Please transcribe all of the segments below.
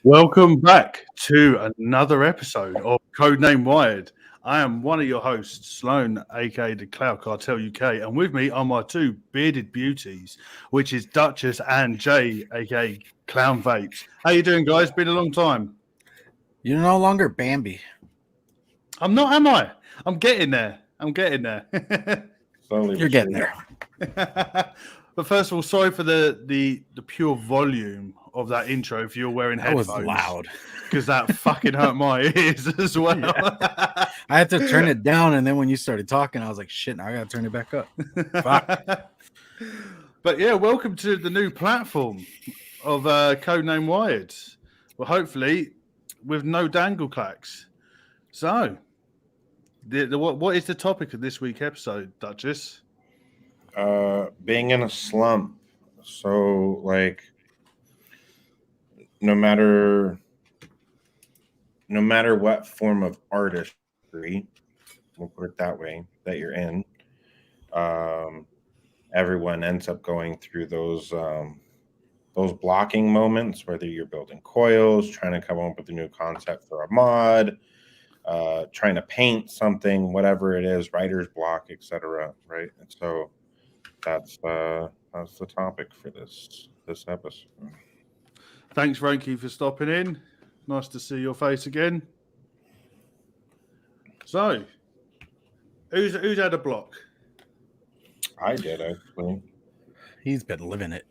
Welcome back to another episode of Codename Wired. I am one of your hosts, Sloane, aka the Cloud Cartel UK, and with me are my two bearded beauties, which is Duchess and Jay, aka Clown Vapes. How you doing, guys? Been a long time. You're no longer Bambi. I'm not, am I? I'm getting there. Slowly, You're getting there. But first of all, sorry for the pure volume of that intro if you're wearing That headphones. was loud. Because that fucking hurt my ears as well. Yeah. I had to turn it down, and then when you started talking, I was like, shit, now I gotta turn it back up. Fuck. But yeah, welcome to the new platform of Codename Wired. Well, hopefully with no dangle clacks. So, what is the topic of this week's episode, Duchess? Being in a slump. So, like, no matter what form of artistry, we'll put it that way, that you're in, everyone ends up going through those blocking moments, whether you're building coils, trying to come up with a new concept for a mod, trying to paint something, whatever it is, writer's block, etc. Right? And so that's the topic for this episode. Thanks, Ranky, for stopping in. Nice to see your face again. So, who's had a block? I did, actually. He's been living it.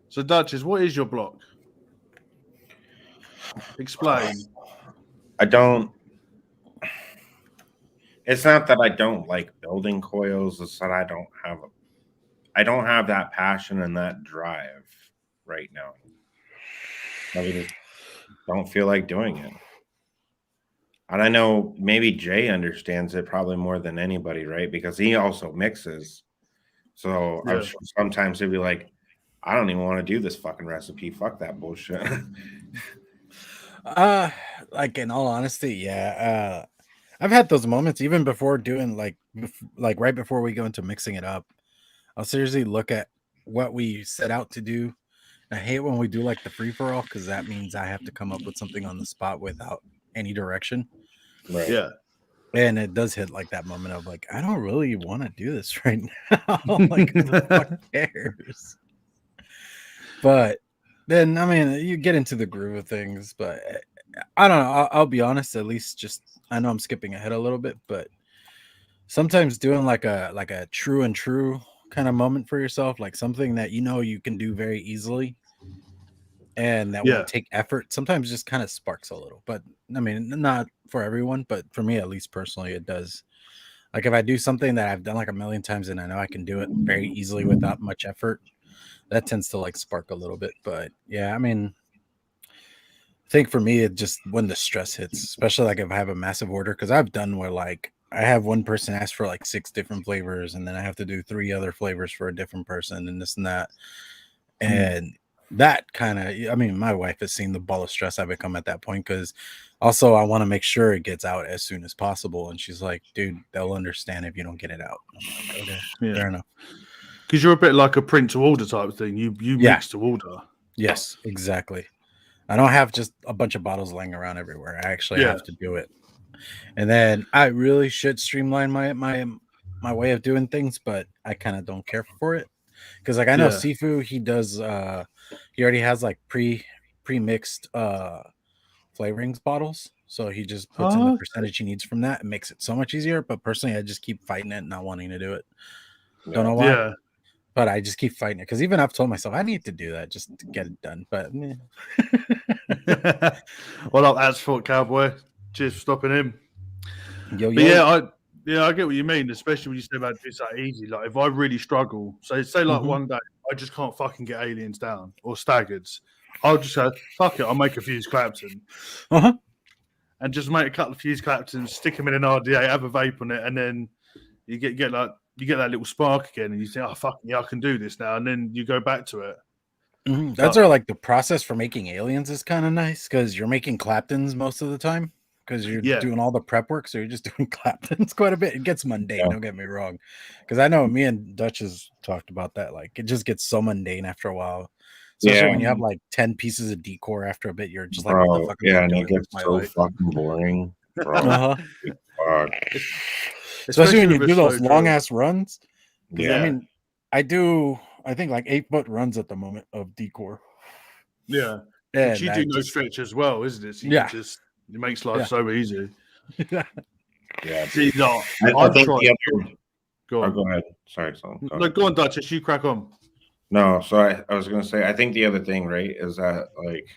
So, Duchess, what is your block? Explain. It's not that I don't like building coils. It's that I don't have that passion and that drive right now. I just don't feel like doing it. And I know maybe Jay understands it probably more than anybody, right? Because he also mixes. So Yeah. I'm sure sometimes he'd be like, I don't even want to do this fucking recipe. Fuck that bullshit. Like in all honesty, yeah. I've had those moments even before doing like right before we go into mixing it up. I'll seriously look at what we set out to do. I hate when we do like the free for all because that means I have to come up with something on the spot without any direction. Right. Yeah. And it does hit like that moment of like, I don't really want to do this right now. Like, who the fuck cares? But then, I mean, you get into the groove of things, but I don't know. I'll be honest, at least just, I know I'm skipping ahead a little bit, but sometimes doing like a true and true kind of moment for yourself, like something that you know you can do very easily and that won't take effort, sometimes just kind of sparks a little. But I mean, not for everyone, but for me, at least personally, it does. Like if I do something that I've done like a million times and I know I can do it very easily without much effort, that tends to like spark a little bit. But yeah, I mean, I think for me, it just when the stress hits, especially like if I have a massive order, because I've done where like I have one person ask for like 6 different flavors, and then I have to do 3 other flavors for a different person, and this and that. And that kind of, I mean, my wife has seen the ball of stress I become at that point because also I want to make sure it gets out as soon as possible. And she's like, dude, they'll understand if you don't get it out. I'm like, okay, fair enough. Because you're a bit like a print to order type of thing. You mix to order. Yes, exactly. I don't have just a bunch of bottles laying around everywhere. I actually have to do it. And then I really should streamline my way of doing things, but I kind of don't care for it. Because like I know Sifu, he does he already has like pre-mixed flavorings bottles. So he just puts in the percentage he needs from that and makes it so much easier. But personally, I just keep fighting it and not wanting to do it. Don't know why. Yeah. But I just keep fighting it because even I've told myself I need to do that just to get it done. But well, that's for Cowboy. Cheers for stopping in. Yo. I get what you mean, especially when you say about it's that easy. Like if I really struggle, say like one day I just can't fucking get aliens down or staggers, I'll just go, fuck it, I'll make a fuse Clapton. And just make a couple of fuse Claptons, stick them in an RDA, have a vape on it, and then you get that little spark again, and you think, oh fuck yeah, I can do this now, and then you go back to it. That's like the process for making aliens is kind of nice because you're making Claptons most of the time. because you're Yeah. doing all the prep work, so you're just doing claptons quite a bit. It gets mundane. Don't get me wrong, because I know me and Duchess talked about that. Like, it just gets so mundane after a while. Especially when you have like 10 pieces of decor after a bit, you're just like, what the fuck am I and doing it gets with my so life? fucking boring, bro. Uh-huh. Fuck. Especially when you with do a those slow long drill. ass runs. Yeah, I mean, I think like 8-foot runs at the moment of decor. Yeah. And Which you do no stretch as well, isn't it? So you Yeah. just it makes life so easy. yeah. See, no, I I've think tried. the other. Go on. Go ahead. Sorry, Sloane. No, go on, Duchess. You crack on. No, so I was gonna say, I think the other thing, right, is that like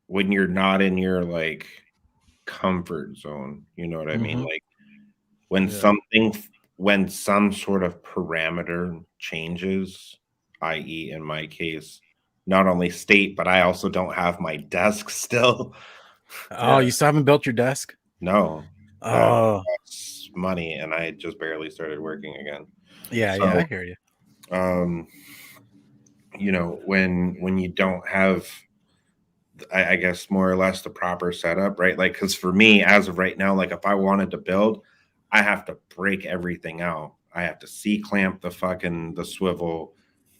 when you're not in your like comfort zone, you know what I mean? Mhm. Like when when some sort of parameter changes, i.e., in my case, not only state, but I also don't have my desk still. Oh, you still haven't built your desk? No. Oh, That's money, and I just barely started working again. yeah, So, I hear you. You know, when you don't have, I guess, more or less the proper setup, right? Like, because for me, as of right now, like if I wanted to build, I have to break everything out. I have to C-clamp the swivel,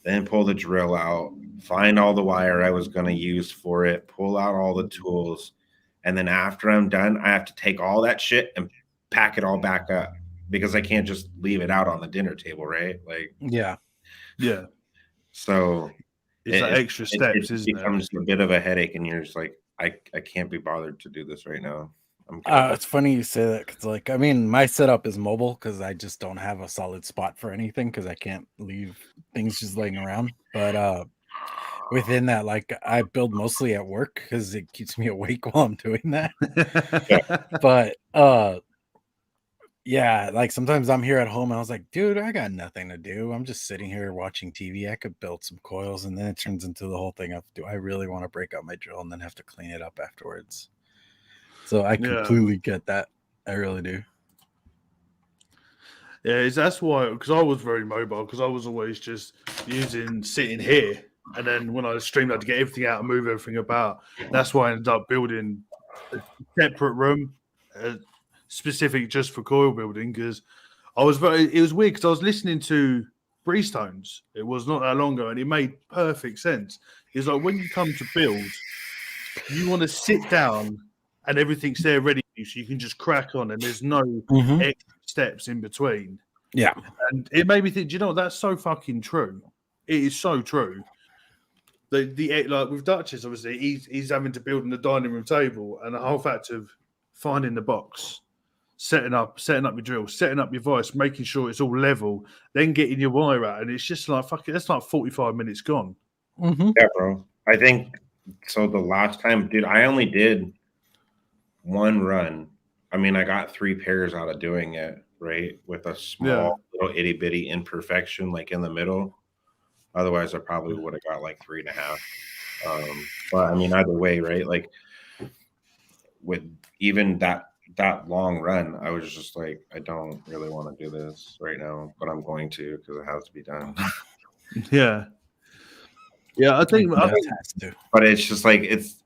then pull the drill out, find all the wire I was going to use for it, pull out all the tools, and then after I'm done, I have to take all that shit and pack it all back up because I can't just leave it out on the dinner table, right? Like, Yeah. so It's like extra steps, it isn't it? becomes a bit of a headache, and you're just like, I can't be bothered to do this right now. I'm It's funny you say that because, like, I mean, my setup is mobile because I just don't have a solid spot for anything because I can't leave things just laying around. But within that, like, I build mostly at work because it keeps me awake while I'm doing that. But yeah, like sometimes I'm here at home and I was like, dude, I got nothing to do. I'm just sitting here watching TV. I could build some coils, and then it turns into the whole thing of, do I really want to break out my drill and then have to clean it up afterwards? So I completely get that. I really do. Yeah, that's why, because I was very mobile, because I was always just sitting here. And then when I streamed, I had to get everything out and move everything about. That's why I ended up building a separate room, specific just for coil building, because it was weird because I was listening to Breezetones. It was not that long ago, and it made perfect sense. It's like when you come to build, you want to sit down and everything's there ready for you, so you can just crack on, and there's no extra steps in between. Yeah. And it made me think, do you know what? That's so fucking true. It is so true. The like with Duchess, obviously, he's having to build in the dining room table, and the whole fact of finding the box, setting up your drill, setting up your vice, making sure it's all level, then getting your wire out, and it's just like fuck it. That's like 45 minutes gone. Yeah, bro. I think so. The last time, dude, I only did one run. I mean, I got 3 pairs out of doing it, right? With a small little itty bitty imperfection like in the middle. Otherwise, I probably would have got like 3.5. But I mean, either way, right? Like with even that long run, I was just like, I don't really want to do this right now, but I'm going to because it has to be done. Yeah, I think. Has to. But it's just like it's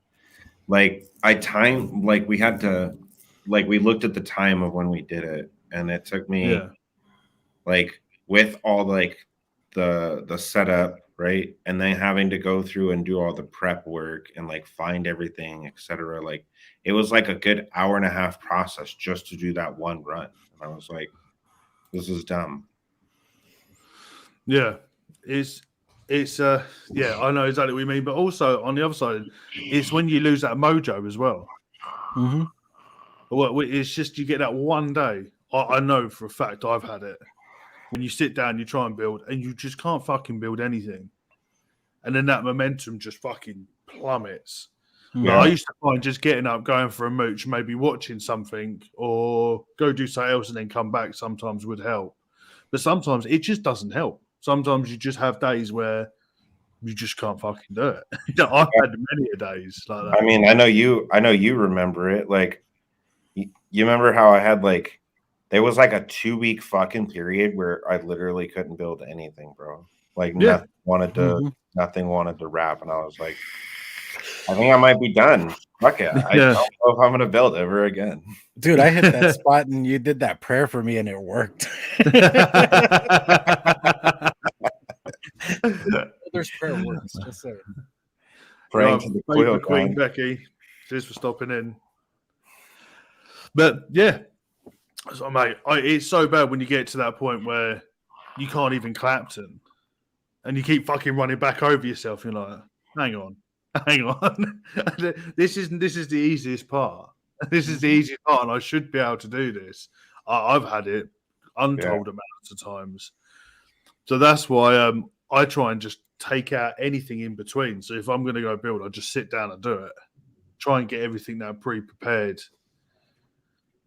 like we had to we looked at the time of when we did it, and it took me like with all like the setup, right, and then having to go through and do all the prep work and like find everything, etc. Like it was like a good 1.5-hour process just to do that one run, and I was like, this is dumb. Yeah, it's yeah, I know exactly what you mean, but also on the other side, it's when you lose that mojo as well. Well, it's just you get that one day. I know for a fact I've had it. When you sit down, you try and build, and you just can't fucking build anything. And then that momentum just fucking plummets. Yeah. Like I used to find just getting up, going for a mooch, maybe watching something, or go do something else and then come back sometimes would help. But sometimes it just doesn't help. Sometimes you just have days where you just can't fucking do it. I've had many days like that. I mean, I know you remember it. Like, you remember how I had like, there was like a 2-week fucking period where I literally couldn't build anything, bro. Like nothing wanted to wrap, and I was like, I think I might be done. Fuck it. I Yeah. don't know if I'm gonna build ever again. Dude, I hit that spot and you did that prayer for me and it worked. Builder's prayer works. Just saying. Praying to the Coil Queen God. Becky. Cheers for stopping in. But yeah, so, mate, it's so bad when you get to that point where you can't even Clapton, and you keep fucking running back over yourself. You're like, hang on. This is the easiest part. This is the easiest part, and I should be able to do this. I've had it untold amounts of times. So that's why I try and just take out anything in between. So if I'm going to go build, I just sit down and do it. Try and get everything now pre-prepared.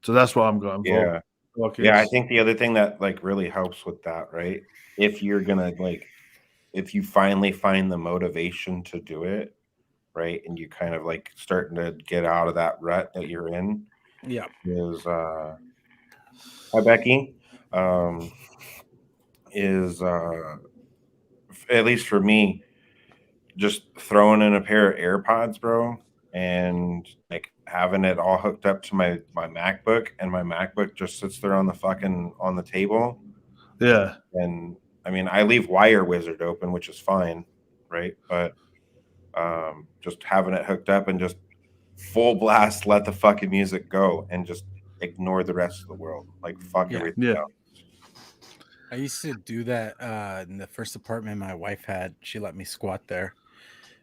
So that's what I'm going for. Yeah, I think the other thing that like really helps with that, right? If you're gonna like, if you finally find the motivation to do it, right, and you kind of like starting to get out of that rut that you're in, is hi Becky, is at least for me, just throwing in a pair of AirPods, bro, and like having it all hooked up to my MacBook, and my MacBook just sits there on the table. Yeah. And I mean, I leave Wire Wizard open, which is fine, right? But just having it hooked up and just full blast, let the fucking music go, and just ignore the rest of the world. Like fuck everything else. I used to do that in the first apartment my wife had. She let me squat there.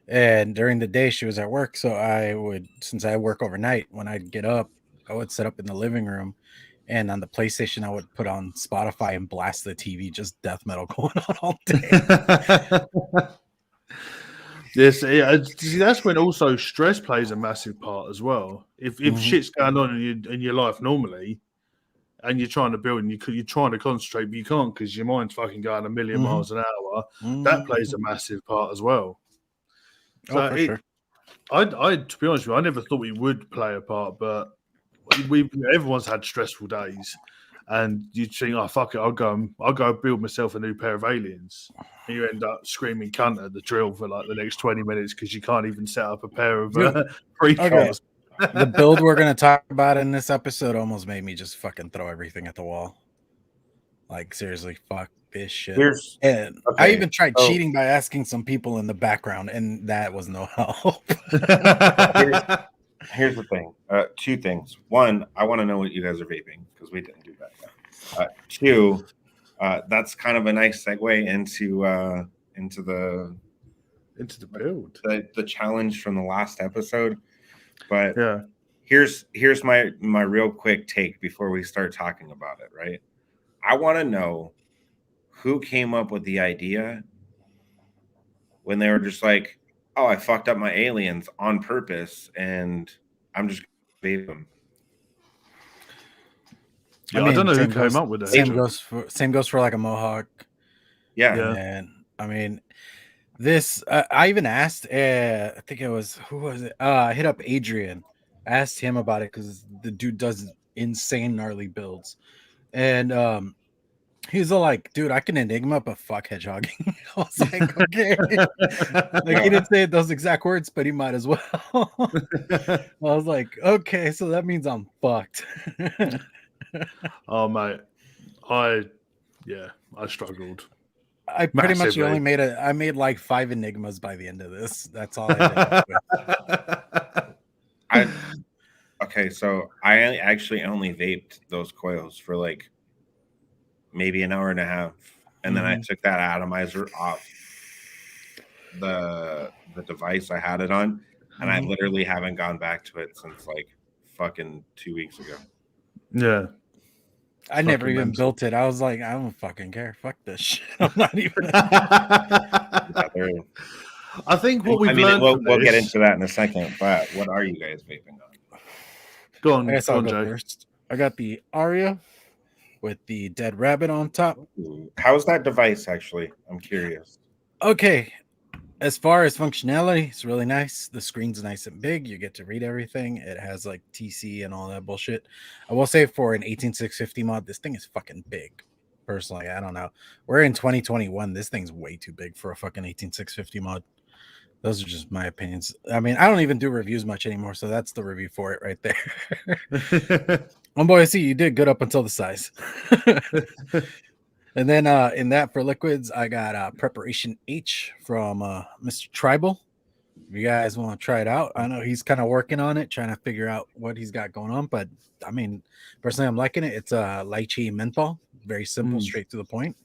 And during the day she was at work. So I would, since I work overnight, when I'd get up, I would sit up in the living room, and on the PlayStation, I would put on Spotify and blast the TV, just death metal going on all day. Yes, see, that's when also stress plays a massive part as well. If shit's going on in your life normally, and you're trying to build and you're trying to concentrate, but you can't because your mind's fucking going a million miles an hour, that plays a massive part as well. So sure. I, to be honest with you, I never thought we would play a part, but everyone's had stressful days, and you think, oh fuck it, I'll go build myself a new pair of aliens, and you end up screaming cunt at the drill for like the next 20 minutes because you can't even set up a pair of pre-kills. The build we're gonna talk about in this episode almost made me just fucking throw everything at the wall. Like seriously, fuck this shit. I even tried cheating by asking some people in the background, and that was no help. Here's the thing. Two things. One, I want to know what you guys are vaping because we didn't do that yet. Two, that's kind of a nice segue into the build, the challenge from the last episode. But here's my real quick take before we start talking about it. Right, I want to know who came up with the idea when they were just like, oh, I fucked up my aliens on purpose, and I'm just gonna vape them. Yeah, I don't know who came up with that. Same goes for like a Mohawk. Yeah. And I mean, this I even asked. I think it was, who was it? I hit up Adrian. I asked him about it because the dude does insane gnarly builds, and he's all like, dude, I can Enigma, but fuck Hedgehog. I was like, okay. Like, he didn't say those exact words, but he might as well. I was like, okay, so that means I'm fucked. Oh, mate. I struggled. I pretty much only made like 5 Enigmas by the end of this. That's all I did. Okay, so I actually only vaped those coils for like maybe an hour and a half, and then I took that atomizer off the device I had it on, and I literally haven't gone back to it since like fucking 2 weeks ago. Yeah, I never even built it. I was like, I don't fucking care. Fuck this shit. I'm not even. I think what we've learned. We'll get into that in a second. But what are you guys vaping on? Go on, I'll go first. I got the Aria with the dead rabbit on top. How's that device actually? I'm curious. Okay. As far as functionality, it's really nice. The screen's nice and big. You get to read everything. It has like TC and all that bullshit. I will say for an 18650 mod, this thing is fucking big. Personally, I don't know. We're in 2021. This thing's way too big for a fucking 18650 mod. Those are just my opinions. I mean, I don't even do reviews much anymore, so that's the review for it right there. Oh boy, I see you did good up until the size. And then in that for liquids, I got Preparation H from Mr. Tribal. If you guys want to try it out, I know he's kind of working on it, trying to figure out what he's got going on. But I mean, personally, I'm liking it. It's a lychee menthol, very simple, straight to the point.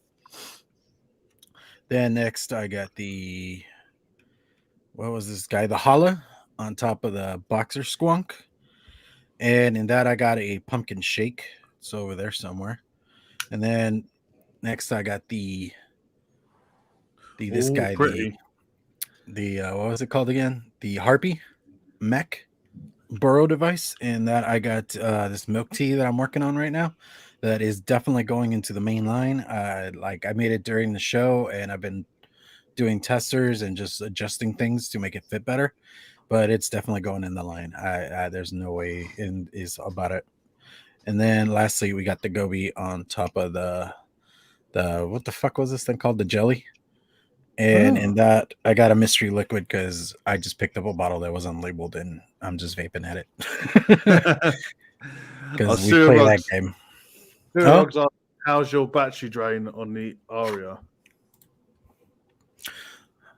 Then next, I got the what was this guy? The Holla on top of the Boxer Squonk, and in that I got a pumpkin shake. It's over there somewhere. And then next, I got the this guy, pretty. the what was it called again? The Harpy Mech burrow device, and that I got this milk tea that I'm working on right now. That is definitely going into the main line. Like I made it during the show, and I've been doing testers and just adjusting things to make it fit better. But it's definitely going in the line. There's no way in is about it. And then lastly, we got the Gobi on top of the what the fuck was this thing called? The jelly. And in that, I got a mystery liquid because I just picked up a bottle that was unlabeled and I'm just vaping at it. Because we play that game. How's your battery drain on the Aria?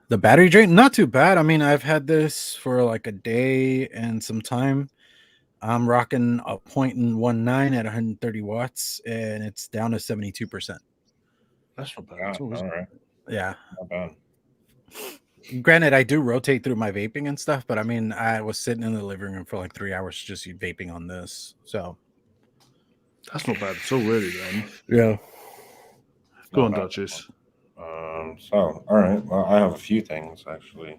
The battery drain, not too bad. I mean, I've had this for like a day and some time. I'm rocking a 0.19 at 130 watts, and it's down to 72%. That's not bad. All right. Yeah. Not bad. Granted, I do rotate through my vaping and stuff, but I mean, I was sitting in the living room for like 3 hours just vaping on this. So that's not bad at all, really, then. Yeah. Go on, Duchess. So, all right. Well, I have a few things, actually.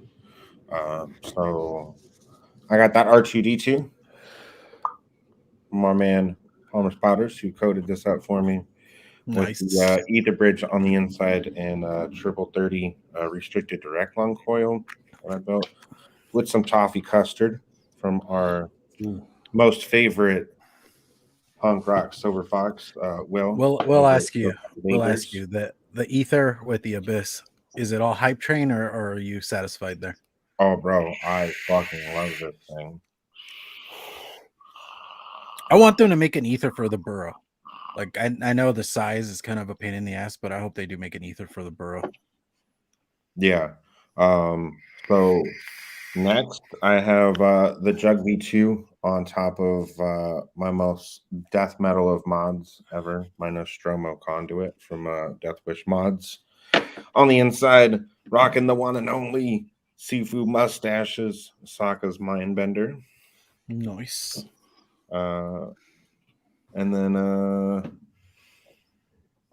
So, I got that R2D2. My man, Palmer's Powders, who coded this up for me. Nice. With the ether bridge on the inside and triple 30 restricted direct long coil that I built with some toffee custard from our most favorite punk rock Silver Fox. We'll ask you that the ether with the Abyss, is it all hype train or are you satisfied there? Oh, bro, I fucking love this thing. I want them to make an ether for the burrow. Like I know the size is kind of a pain in the ass, but I hope they do make an ether for the burrow. Yeah. So next I have the Jug V2 on top of my most death metal of mods ever, my Nostromo conduit from Death Wish Mods. On the inside, rocking the one and only Sifu Mustaches, Sokka's Mindbender. Nice. And then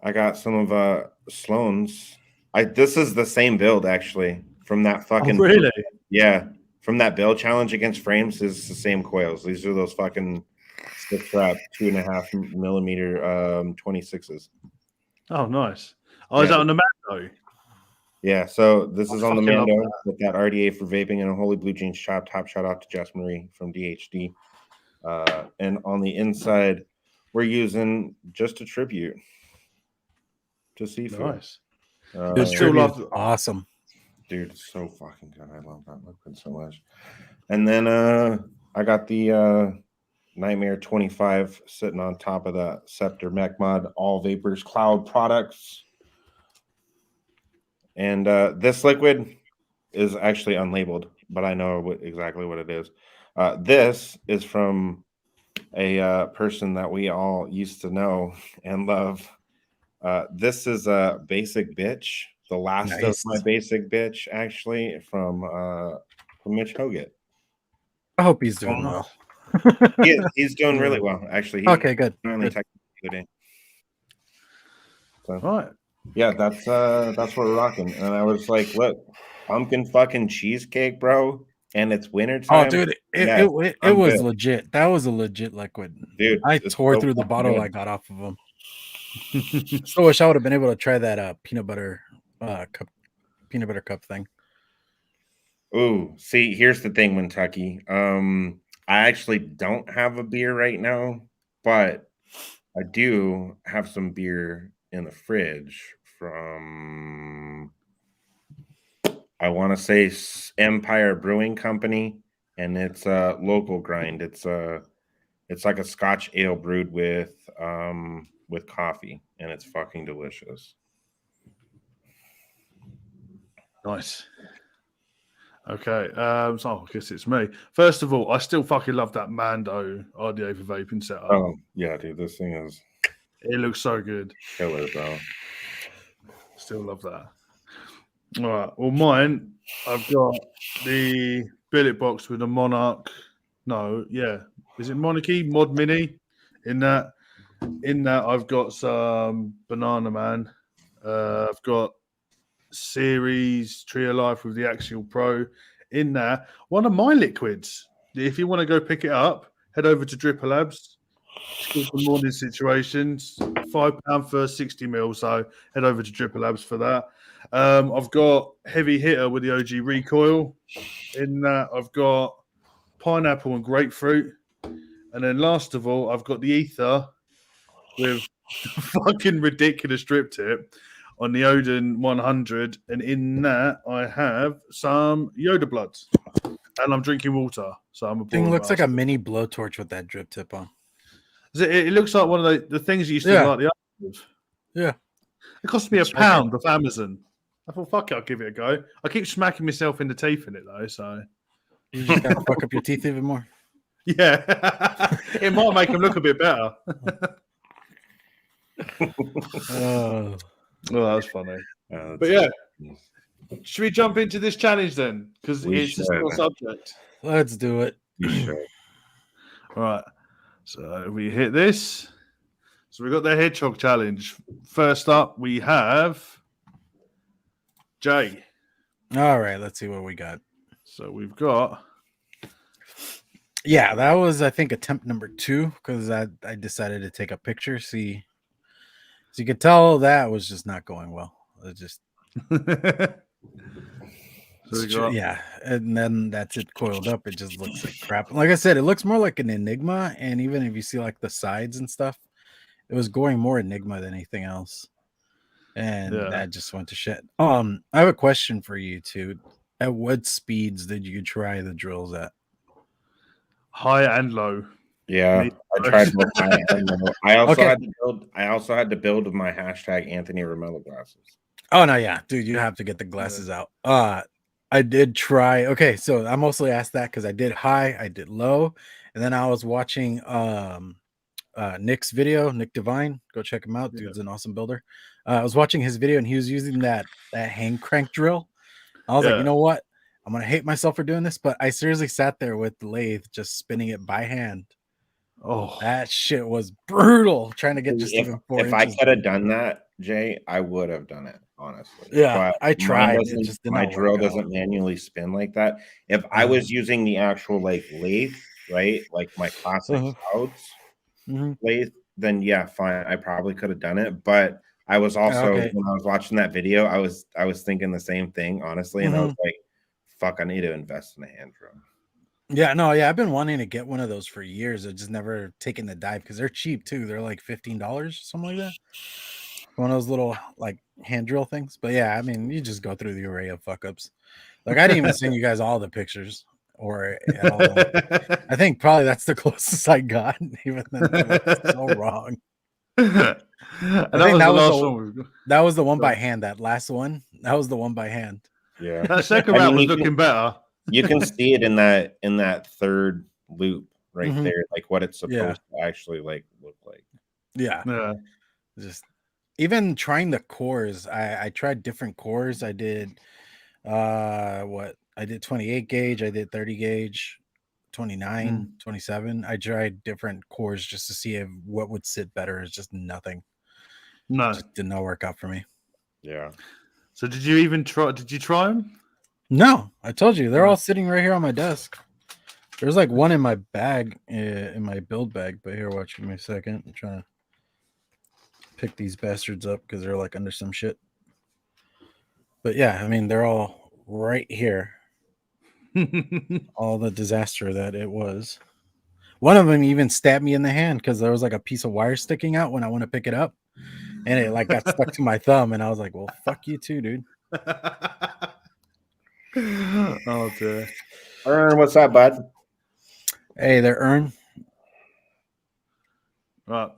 I got some of Sloane's. This is the same build actually from that fucking. Oh, really? Yeah, from that build challenge against Frames is the same coils. These are those fucking 6-wrap 2.5 millimeter 26s. Oh, nice. Oh, is that on the Mando? Yeah, so this is on the Mando with that RDA for vaping and a Holy Blue Jeans shop. Top shout out to Jess Marie from DHD. And on the inside, we're using just a tribute to Sifu. Nice. This tribute awesome. Dude, it's so fucking good. I love that liquid so much. And then I got the Nightmare 25 sitting on top of the Scepter Mech Mod, all Vapors Cloud products. And this liquid is actually unlabeled, but I know exactly what it is. This is from a person that we all used to know and love. This is a Basic Bitch, the last of my Basic Bitch, actually, from Mitch Hoggett. I hope he's doing well. He's doing really well, actually. Okay, good. So, right. Yeah, that's what we're rocking. And I was like, look, pumpkin fucking cheesecake, bro. And it's wintertime. Oh, dude, it was good. Legit. That was a legit liquid. Dude, I tore through the bottle good. I got off of him. Still wish I would have been able to try that peanut butter cup thing. Ooh, see, here's the thing, Kentucky. I actually don't have a beer right now, but I do have some beer in the fridge from I want to say Empire Brewing Company, and it's a local grind. It's like a Scotch ale brewed with coffee, and it's fucking delicious. Nice. Okay, so I guess it's me. First of all, I still fucking love that Mando RDA for vaping setup. Oh yeah, dude, this thing is It looks so good. killer, bro. Still love that. All right. Well, mine, I've got the billet box with a Monarch. No, yeah. Is it Monarchy? Mod Mini. In that, I've got some Banana Man. I've got Series Tree of Life with the Axial Pro. In there, one of my liquids. If you want to go pick it up, head over to Dripper Labs. It's called the Morning Situations. £5 for 60 mil. So head over to Dripper Labs for that. I've got Heavy Hitter with the OG Recoil. In that, I've got pineapple and grapefruit. And then last of all, I've got the Ether with fucking ridiculous drip tip on the Odin 100. And in that, I have some Yoda blood. And I'm drinking water. So I'm a Thing looks like a mini blowtorch with that drip tip on. It looks like one of the things you used to like the other with. Yeah. It cost me £1 off Amazon. I thought, fuck it, I'll give it a go. I keep smacking myself in the teeth in it, though, so... You just gotta fuck up your teeth even more. Yeah. It might make them look a bit better. Oh, well, that was funny. But yeah, should we jump into this challenge then? Because it's a small subject. let's do it. All right. So we hit this. So we got the Hedgehog challenge. First up, we have Jay. All right, let's see what we got. So we've got... Yeah, that was, I think, attempt number 2 because I decided to take a picture. See, so you could tell that was just not going well. It just... yeah, and then that's it coiled up. It just looks like crap. Like I said, it looks more like an Enigma, and even if you see like the sides and stuff, it was going more Enigma than anything else. And that just went to shit. I have a question for you too. At what speeds did you try the drills at? High and low. Yeah, I tried both high and low. I also had to build with my hashtag Anthony Romello glasses. Oh no, yeah, dude, you have to get the glasses out. I did try. Okay, so I mostly asked that because I did high, I did low, and then I was watching Nick's video, Nick Divine. Go check him out. Dude's an awesome builder. I was watching his video and he was using that hand crank drill. I was like, you know what? I'm gonna hate myself for doing this, but I seriously sat there with the lathe just spinning it by hand. Oh, that shit was brutal. Trying to get just even 4 inches. If I could have done that, Jay, I would have done it, honestly. Yeah, but I tried. My drill doesn't manually spin like that. If I was using the actual like lathe, right, like my classic Clouds lathe, then yeah, fine. I probably could have done it, but I was also when I was watching that video, I was thinking the same thing, honestly, and I was like, fuck, I need to invest in a hand drill. Yeah, no, yeah, I've been wanting to get one of those for years. I've just never taken the dive because they're cheap too. They're like $15, something like that. One of those little like hand drill things. But yeah, I mean, you just go through the array of fuck ups. Like I didn't even send you guys all the pictures or at all. I think probably that's the closest I got, even then it was so wrong. And that was the one by hand. That last one, that was the one by hand. Yeah, that second round was looking better. You can see it in that third loop right there, like what it's supposed to actually like look like. Yeah. Just even trying the cores. I tried different cores. I did I did 28 gauge, I did 30 gauge, 29, 27. I tried different cores just to see what would sit better. It's just nothing. No, just did not work out for me. Yeah. So did you try them? No, I told you they're all sitting right here on my desk. There's like one in my bag, in my build bag. But here, watch me a second. I'm trying to pick these bastards up because they're like under some shit. But yeah, I mean, they're all right here. All the disaster that it was. One of them even stabbed me in the hand because there was like a piece of wire sticking out when I went to pick it up. And it like got stuck to my thumb. And I was like, well, fuck you too, dude. Oh dear. What's up, bud? Hey there, Ern. Right.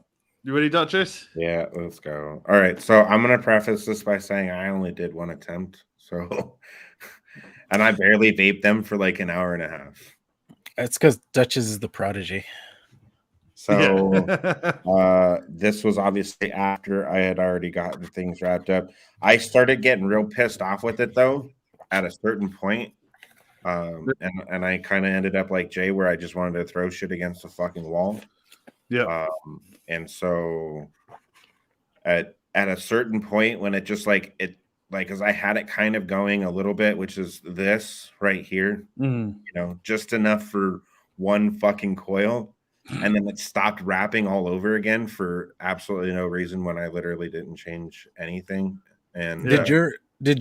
You ready, Duchess? Yeah, let's go. All right, so I'm gonna preface this by saying I only did one attempt, so and I barely vaped them for like an hour and a half. It's because Duchess is the prodigy. So Yeah. this was obviously after I had already gotten things wrapped up. I started getting real pissed off with it though at a certain point. And I kind of ended up like Jay, where I just wanted to throw shit against the fucking wall. Yeah. And so at a certain point when it just like it like as I had it kind of going a little bit, which is this right here, Mm. you know, just enough for one fucking coil. And then it stopped wrapping all over again for absolutely no reason when I literally didn't change anything. And Did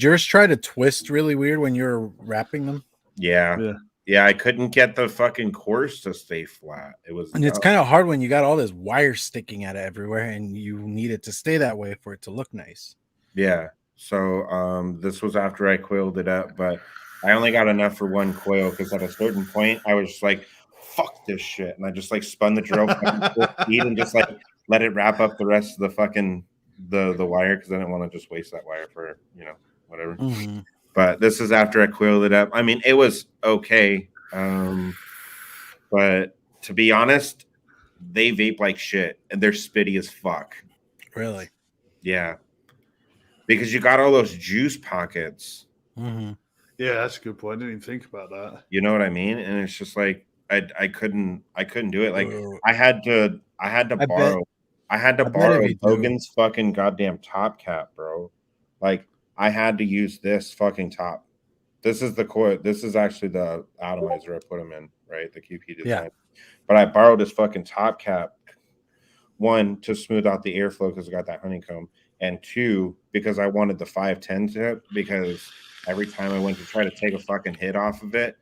yours try to twist really weird when you were wrapping them? yeah, I couldn't get the fucking course to stay flat. It was, And it's kind of hard when you got all this wire sticking out of everywhere and you need it to stay that way for it to look nice. yeah. So this was after I coiled it up, but I only got enough for one coil because at a certain point I was just like, fuck this shit. And I just like spun the drill full speed and just like let it wrap up the rest of the fucking the wire because I didn't want to just waste that wire for, you know, whatever. Mm-hmm. But this is after I coiled it up. I mean, it was okay. But to be honest, they vape like shit and they're spitty as fuck. Really? Yeah. Because you got all those juice pockets. Mm-hmm. Yeah, that's a good point. I didn't even think about that. You know what I mean? And it's just like I couldn't do it. Like I had to borrow Logan's fucking goddamn top cap, bro. Like I had to use this fucking top. This is the coil. This is actually the atomizer I put them in, right? The QP design. Yeah. But I borrowed this fucking top cap. One, to smooth out the airflow because I got that honeycomb. And two, because I wanted the 510 tip, because every time I went to try to take a fucking hit off of it,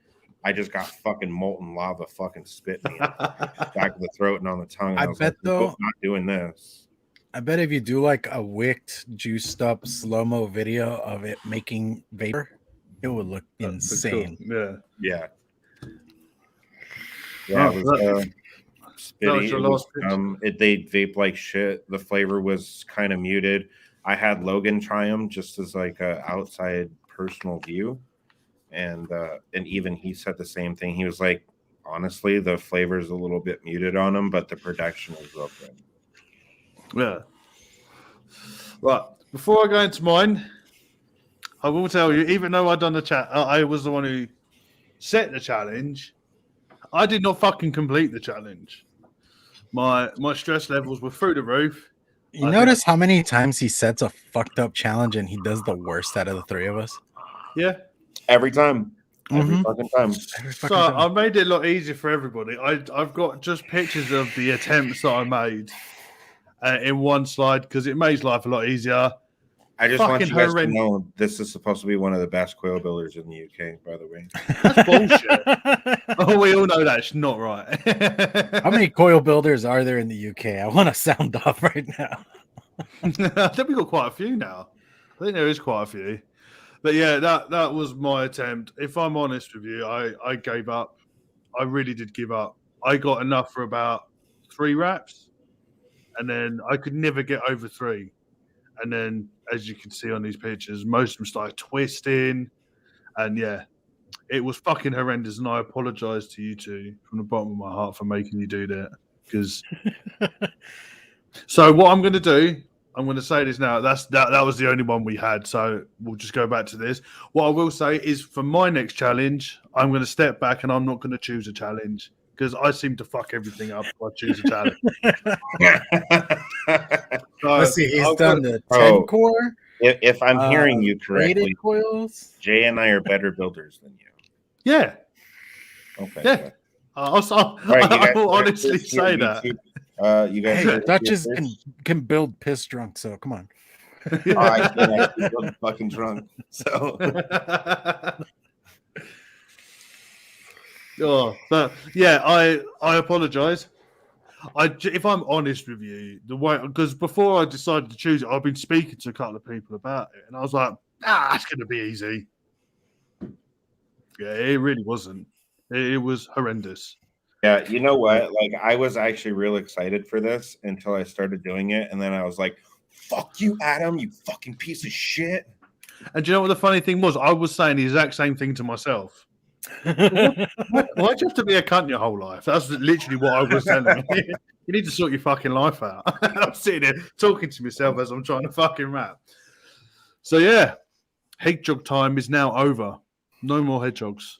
I just got fucking molten lava fucking spit me in the back of the throat and on the tongue. And I was bet like, though, I'm not doing this. I bet if you do like a wicked, juiced up slow-mo video of it making vapor, it would look insane. Cool. Yeah. Yeah, it was spitty. They vape like shit. The flavor was kind of muted. I had Logan try them just as like a outside personal view, and even he said the same thing. He was like, honestly, the flavor is a little bit muted on them, but the production was real good. Yeah. Right. Before I go into mine, I will tell you, even though I'd done the chat, I was the one who set the challenge. I did not fucking complete the challenge. My stress levels were through the roof. You notice how many times he sets a fucked up challenge and he does the worst out of the three of us? Yeah. Every time. Every fucking time. So I made it a lot easier for everybody. I've got just pictures of the attempts that I made in one slide because it makes life a lot easier. I just want you guys to know this is supposed to be one of the best coil builders in the UK, by the way. That's bullshit. Oh, we all know that's not right. How many coil builders are there in the UK? I want to sound off right now. I think we've got quite a few now. I think there is quite a few. But yeah, that was my attempt. If I'm honest with you, I gave up. I really did give up. I got enough for about 3 wraps, and then I could never get over 3. And then, as you can see on these pictures, most of them started twisting. And yeah, it was fucking horrendous. And I apologize to you two from the bottom of my heart for making you do that. Because so what I'm going to do, I'm going to say this now. That was the only one we had. So we'll just go back to this. What I will say is for my next challenge, I'm going to step back and I'm not going to choose a challenge. Because I seem to fuck everything up if I choose a challenge. Let's see, he's done the 10 core. If I'm hearing you correctly, coils. Jay and I are better builders than you. Yeah. Okay. Yeah. I will honestly say that. You guys, hey, Duchess can build piss drunk, so come on. I can't actually build fucking drunk. So. But yeah, I apologize. If I'm honest with you, the way because before I decided to choose it, I've been speaking to a couple of people about it, and I was like, it's going to be easy. Yeah, it really wasn't. It was horrendous. Yeah, you know what? Like, I was actually real excited for this until I started doing it, and then I was like, "Fuck you, Adam! You fucking piece of shit!" And do you know what the funny thing was? I was saying the exact same thing to myself. Why'd you have to be a cunt your whole life? That's literally what I was telling me. You need to sort your fucking life out. I'm sitting here talking to myself as I'm trying to fucking rap. So yeah, hedgehog time is now over. No more hedgehogs.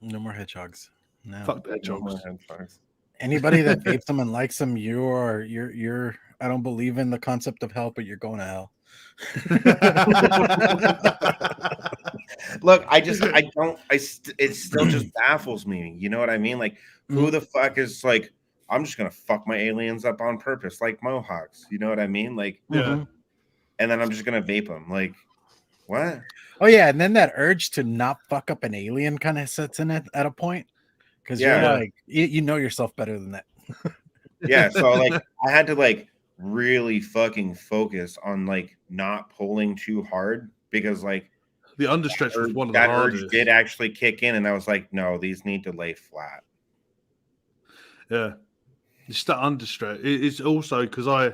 No more hedgehogs. No. Fuck the hedgehogs. Anybody that vapes them and likes them, you're. I don't believe in the concept of hell, but you're going to hell. Look, it still just baffles me. You know what I mean? Like, who the fuck is like, I'm just gonna fuck my aliens up on purpose, like Mohawks. You know what I mean? Like, Yeah. And then I'm just gonna vape them. Like, what? Oh yeah, and then that urge to not fuck up an alien kind of sets in at a point because you're like, you know yourself better than that. Yeah, so like I had to like really fucking focus on like not pulling too hard because like the understretch was one of the that hardest. urge did actually kick in, and I was like, no, these need to lay flat. Yeah, it's that understretch. It's also because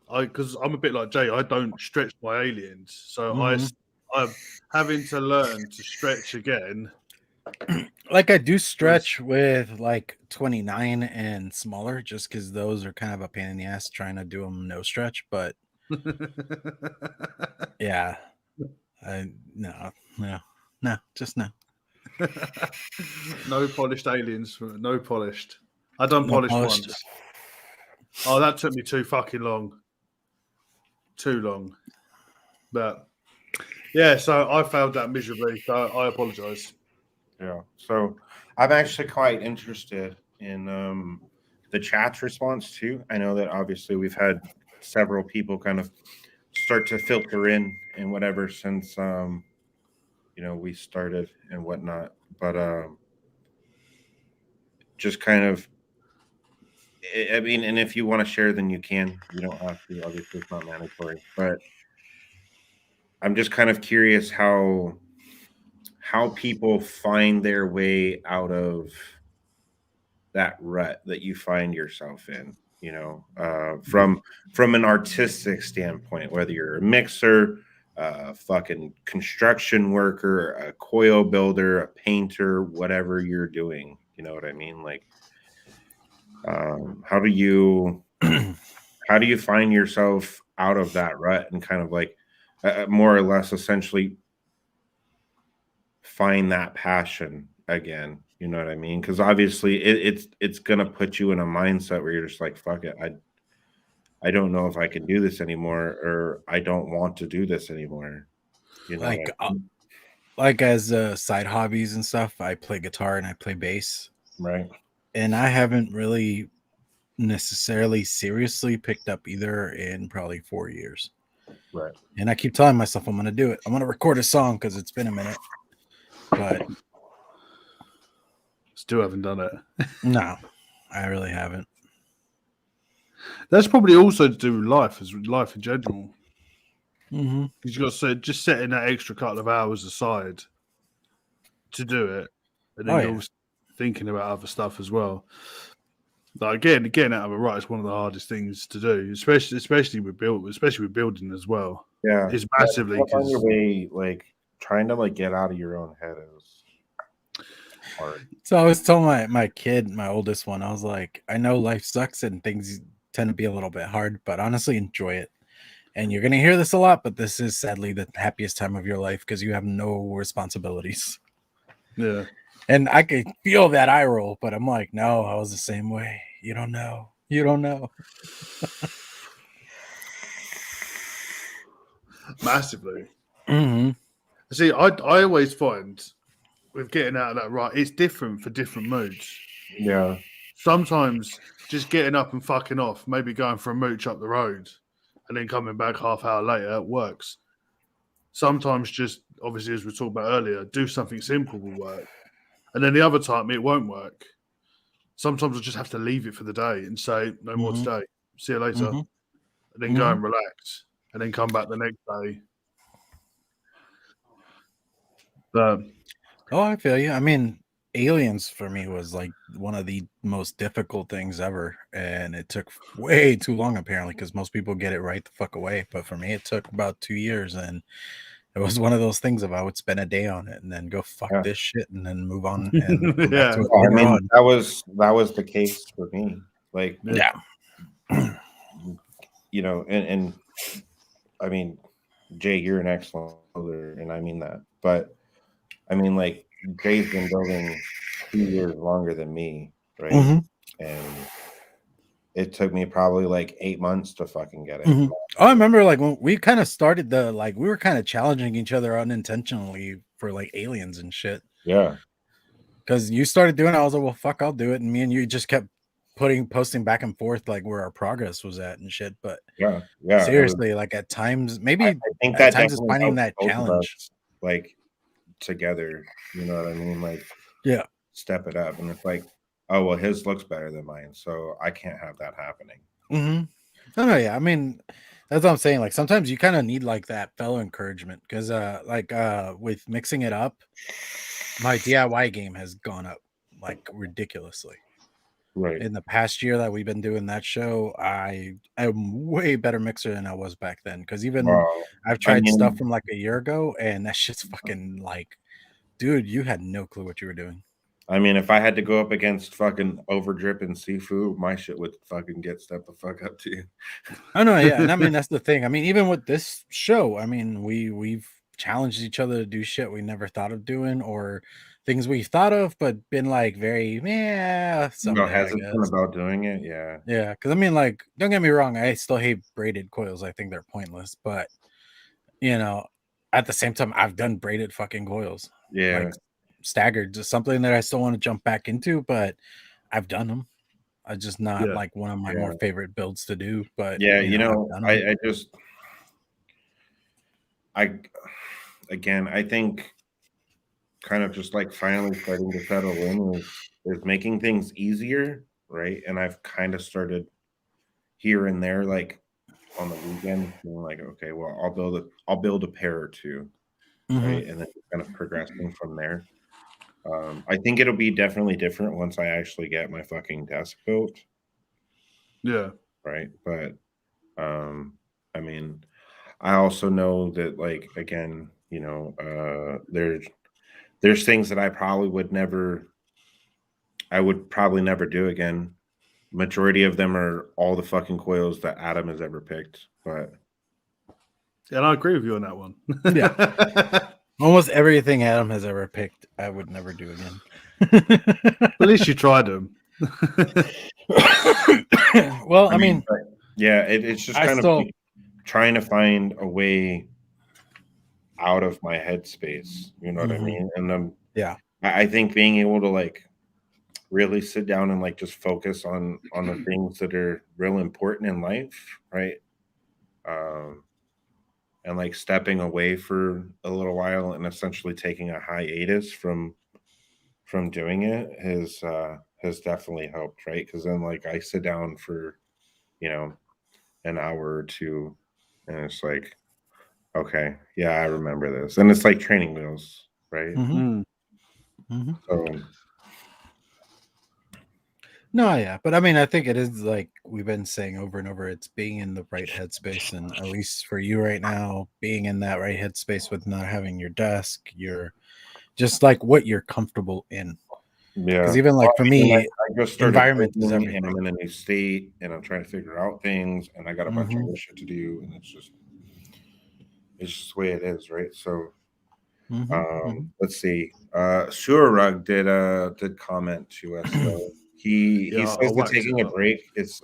because I'm a bit like Jay. I don't stretch my aliens, so I'm having to learn to stretch again. Like I do stretch with like 29 and smaller, just because those are kind of a pain in the ass trying to do them no stretch. But yeah, no, just no. No polished aliens. No polished. I done polished once. Oh, that took me too fucking long. Too long. But yeah, so I failed that miserably. So I apologize. Yeah. So I'm actually quite interested in the chat's response too. I know that obviously we've had several people kind of start to filter in and whatever since we started and whatnot. But just kind of, I mean, and if you want to share, then you can. You don't have to. Obviously, it's not mandatory. But I'm just kind of curious how people find their way out of that rut that you find yourself in, from an artistic standpoint, whether you're a mixer, a fucking construction worker, a coil builder, a painter, whatever you're doing, you know what I mean? Like, how do you find yourself out of that rut and kind of like more or less essentially find that passion again? You know what I mean? Because obviously it's gonna put you in a mindset where you're just like, fuck it, I don't know if I can do this anymore, or I don't want to do this anymore. You know, like as side hobbies and stuff, I play guitar and I play bass. Right. And I haven't really necessarily seriously picked up either in probably 4 years. Right. And I keep telling myself I'm gonna do it. I'm gonna record a song because it's been a minute. But still haven't done it. No, I really haven't. That's probably also to do with life in general. Mm-hmm. Because you got to just setting that extra couple of hours aside to do it, and then you're thinking about other stuff as well. Like getting out of a rut is one of the hardest things to do, especially with building as well. Yeah, it's massively on your way, like trying to like get out of your own head is hard. So I was telling my kid, my oldest one, I was like, I know life sucks and things tend to be a little bit hard, but honestly, enjoy it. And you're gonna hear this a lot, but this is sadly the happiest time of your life because you have no responsibilities. Yeah. And I could feel that eye roll, but I'm like, no, I was the same way. You don't know. Massively. Mm-hmm. See, I always find with getting out of that rut, it's different for different moods. Yeah. Sometimes just getting up and fucking off, maybe going for a mooch up the road and then coming back half hour later, it works. Sometimes just, obviously, as we talked about earlier, do something simple will work. And then the other time, it won't work. Sometimes I just have to leave it for the day and say, no more today. See you later. And then go and relax. And then come back the next day. Oh, I feel you. I mean, aliens for me was like one of the most difficult things ever, and it took way too long apparently because most people get it right the fuck away. But for me, it took about 2 years, and it was one of those things of I would spend a day on it and then go fuck Yeah. this shit and then move on and come back Yeah. to it I later mean, on. that was the case for me. Like, Yeah. you know, and I mean, Jay, you're an excellent builder, and I mean that. But I mean, like, Jay's been building 2 years longer than me, right? Mhm. And it took me probably like 8 months to fucking get it. Mhm. Oh, I remember like when we kind of started the like we were kind of challenging each other unintentionally for like aliens and shit. Yeah. Because you started doing it, I was like, well, fuck, I'll do it. And me and you just kept posting back and forth like where our progress was at and shit. But Yeah. Yeah. seriously, like at times, maybe I think at that times it's definitely finding helps that both of challenge. us, like, together. You know what I mean? Like, Yeah. step it up. And it's like, oh, well, his looks better than mine, so I can't have that happening. Mm-hmm. No, yeah. I mean, that's what I'm saying. Like sometimes you kind of need like that fellow encouragement because with mixing it up, my DIY game has gone up like ridiculously. Right. In the past year that we've been doing that show, I am way better mixer than I was back then. Because even I've I tried stuff mean, from like a year ago, and that shit's fucking like, dude, you had no clue what you were doing. if I had to go up against fucking over dripping seafood, my shit would fucking get stepped the fuck up to you. I know, yeah, and I mean that's the thing. I mean, even with this show, I mean, we've challenged each other to do shit we never thought of doing, or things we thought of but been like very, yeah, No someday I hesitant guess. about doing it. Yeah. Yeah, because I mean, like, don't get me wrong, I still hate braided coils. I think they're pointless, but you know, at the same time, I've done braided fucking coils, Yeah. like staggered, just something that I still want to jump back into, but I've done them. I just not Yeah. like one of my Yeah. more favorite builds to do, but Yeah. I've done them. I just, again, I think kind of just like finally starting to settle in is making things easier, right? And I've kind of started here and there, like on the weekend, being like, okay, well, I'll build a pair or two, Mhm. right? And then kind of progressing from there. I think it'll be definitely different once I actually get my fucking desk built, Yeah. right? But I mean, I also know that, like, again, there's things that I would probably never do again. Majority of them are all the fucking coils that Adam has ever picked, but Yeah, and I agree with you on that one. Yeah. Almost everything Adam has ever picked, I would never do again. At least you tried them. Well, I mean, but yeah, it's just I kind of still, like trying to find a way out of my headspace. You know what I Mhm. mean? And Yeah. I think being able to like really sit down and like just focus on the things that are real important in life, right? Um, and like stepping away for a little while and essentially taking a hiatus from doing it has definitely helped, right? Because then like I sit down for you know an hour or two, and it's like, okay, yeah, I remember this, and it's like training wheels, right? Mhm. Mm. Mhm. So No, yeah, but I mean, I think it is like we've been saying over and over. It's being in the right headspace, and at least for you right now, being in that right headspace with not having your desk, you're just like what you're comfortable in. yeah, Because even well, like for I mean, me, I just started environment is working, and everything. I'm in a new state, and I'm trying to figure out things, and I got a bunch of Mhm. other shit to do, and it's just the way it is, right? So Mhm. Mhm. let's see. Sewer Rug did comment to us though. Yeah, He says I'll that wax it taking a up. break is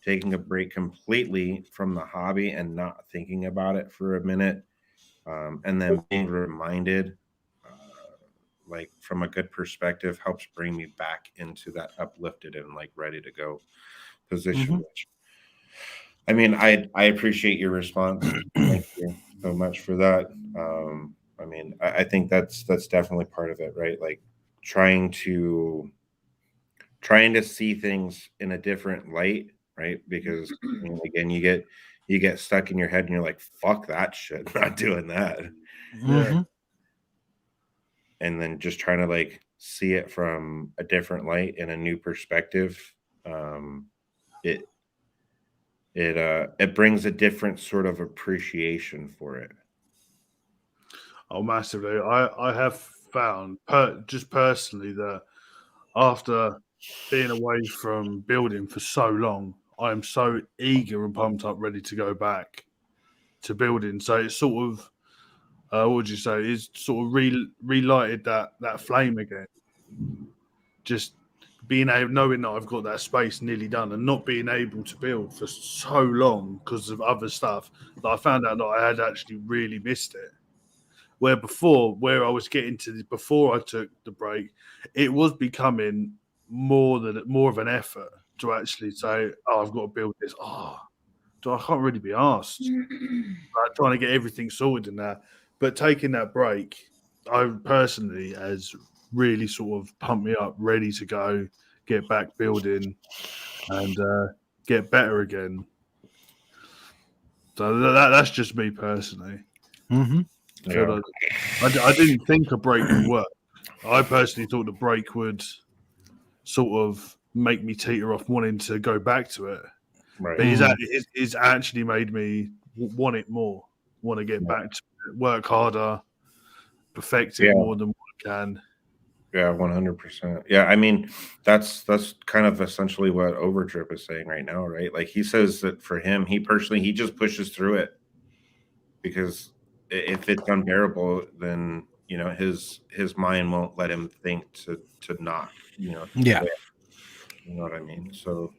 taking a break completely from the hobby and not thinking about it for a minute, and then being reminded, like from a good perspective, helps bring me back into that uplifted and like ready to go position. Mhm. Which I mean, I appreciate your response. Thank you so much for that. I mean, I think that's definitely part of it, right? Like trying to trying to see things in a different light, right? Because again, you get stuck in your head and you're like, fuck that shit, not doing that. Yeah. Mhm. and then just trying to like see it from a different light and a new perspective. It brings a different sort of appreciation for it. Oh, massively. I have found just personally that after being away from building for so long, I am so eager and pumped up, ready to go back to building. So it's sort of, what would you say? It's sort of relighted that flame again. Just being able, knowing that I've got that space nearly done, and not being able to build for so long because of other stuff, that I found out that I had actually really missed it. Where before, where I was getting to before I took the break, it was becoming more of an effort to actually say, "Oh, I've got to build this." Oh, I can't really be asked. Trying to get everything sorted in that, but taking that break, I personally has really sort of pumped me up, ready to go, get back building, and get better again. So that's just me personally. Mm-hmm. Yeah. I didn't think a break would work. I personally thought the break would sort of make me teeter off wanting to go back to it. Right. But it's actually made me want it more, want to get back to it, work harder, perfect it more than what I can. Yeah, 100%. Yeah, I mean, that's kind of essentially what Overdrip is saying right now, right? Like he says that for him, he just pushes through it because if it's unbearable, then his mind won't let him think to not, Yeah. quit. You know what I mean? So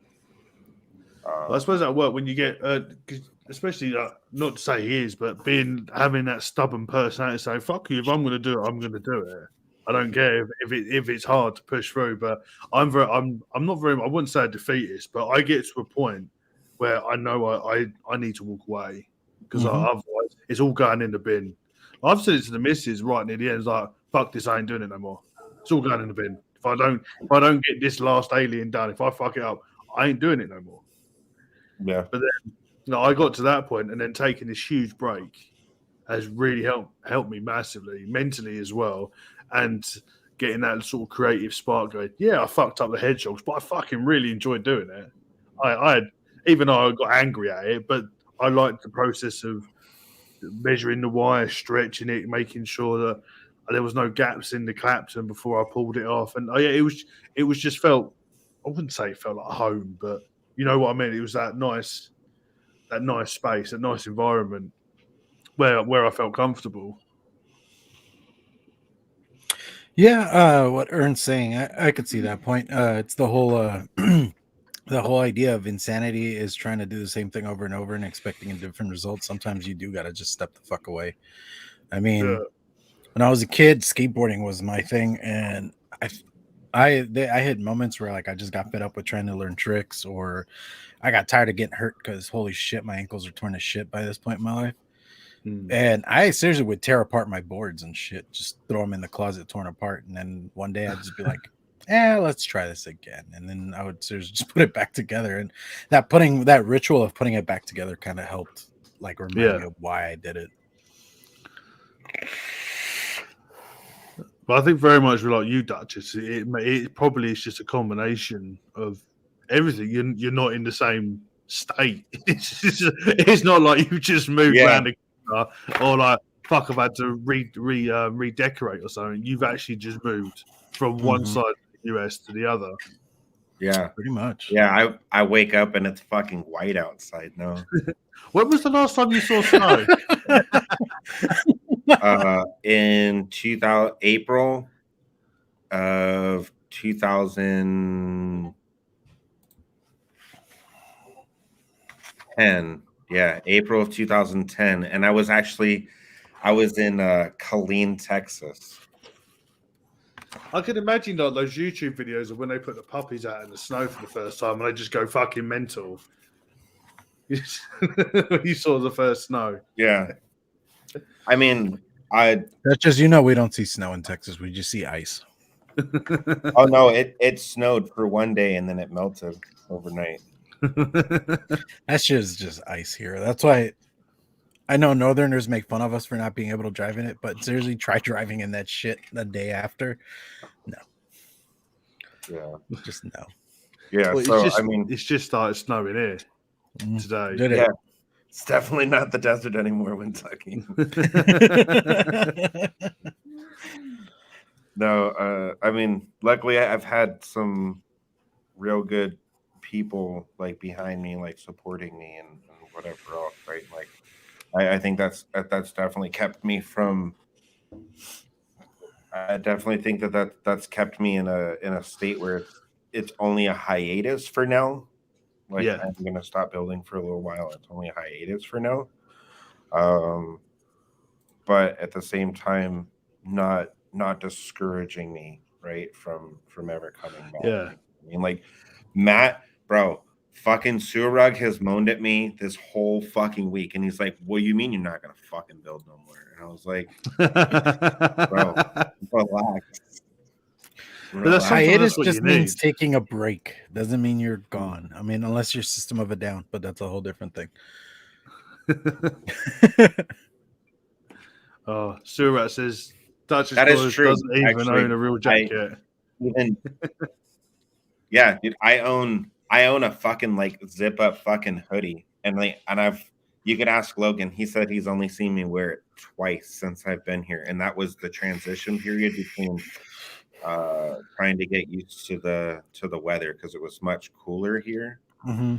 I suppose that work when you get, especially not to say he is, but having that stubborn personality, say "fuck you," if I'm going to do it, I'm going to do it. I don't care if it's hard to push through. But I'm not very. I wouldn't say a defeatist, but I get to a point where I know I need to walk away because otherwise it's all going in the bin. I've said it to the missus right near the end. It's like, "Fuck this, I ain't doing it no more. It's all going in the bin. If I don't get this last alien done, if I fuck it up, I ain't doing it no more." yeah. But then, I got to that point, and then taking this huge break has really helped me massively, mentally as well, and getting that sort of creative spark going. Yeah, I fucked up the hedgehogs, but I fucking really enjoyed doing it. I had, even though I got angry at it, but I liked the process of measuring the wire, stretching it, making sure that there was no gaps in the clapton before I pulled it off. And it was just felt. I wouldn't say it felt like home, but you know what I mean. It was that nice space, that nice environment where I felt comfortable. Yeah, what Ern's saying, I could see that point. It's the whole the whole idea of insanity is trying to do the same thing over and over and expecting a different result. Sometimes you do got to just step the fuck away. I mean, when I was a kid, skateboarding was my thing, and I had moments where like I just got fed up with trying to learn tricks, or I got tired of getting hurt because holy shit, my ankles are torn to shit by this point in my life. And I seriously would tear apart my boards and shit, just throw them in the closet torn apart. And then one day I'd just be like, let's try this again. And then I would seriously just put it back together. And that ritual of putting it back together kind of helped like remind me of why I did it. But I think very much like you, Duchess, it probably is just a combination of everything. You're not in the same state. It's not like you just moved around the corner, or like, fuck, I've had to redecorate or something. You've actually just moved from one side of the US to the other. Yeah, pretty much. Yeah, I wake up and it's fucking white outside now. When was the last time you saw snow? In April of 2010. Yeah, April of 2010, and I was in Klowne, Texas. I can imagine like those YouTube videos of when they put the puppies out in the snow for the first time and they just go fucking mental. You saw the first snow. Yeah. I mean, that's just, we don't see snow in Texas. We just see ice. Oh no, it snowed for one day and then it melted overnight. That's just ice here. That's why I know Northerners make fun of us for not being able to drive in it, but seriously, try driving in that shit the day after. No, Yeah. just no. Yeah. Well, So I mean, it's just started snowing here today. Did yeah, it? it's definitely not the desert anymore, Kentucky. No, I mean, luckily I've had some real good people like behind me, like supporting me and whatever else, right? Like I think that's definitely kept me from. I definitely think that's kept me in a state where it's only a hiatus for now. Like Yeah. I'm gonna stop building for a little while. It's only a hiatus for now. Um, but at the same time, not discouraging me, right, from ever coming back. Yeah. I mean, like Matt, bro, fucking Surug has moaned at me this whole fucking week, and he's like, "What do you mean you're not gonna fucking build no more?" And I was like, "Bro, relax." But that's Relax. sometimes Hiatus what just you means need. taking a break. Doesn't mean you're gone. I mean, unless your System of a Down, but that's a whole different thing. Oh, Surat says Duchess That is Coils true. doesn't even Actually, own a real I jacket. even yeah, dude. I own a fucking like zip up fucking hoodie, and you could ask Logan. He said he's only seen me wear it twice since I've been here, and that was the transition period between trying to get used to the weather because it was much cooler here. Mm-hmm.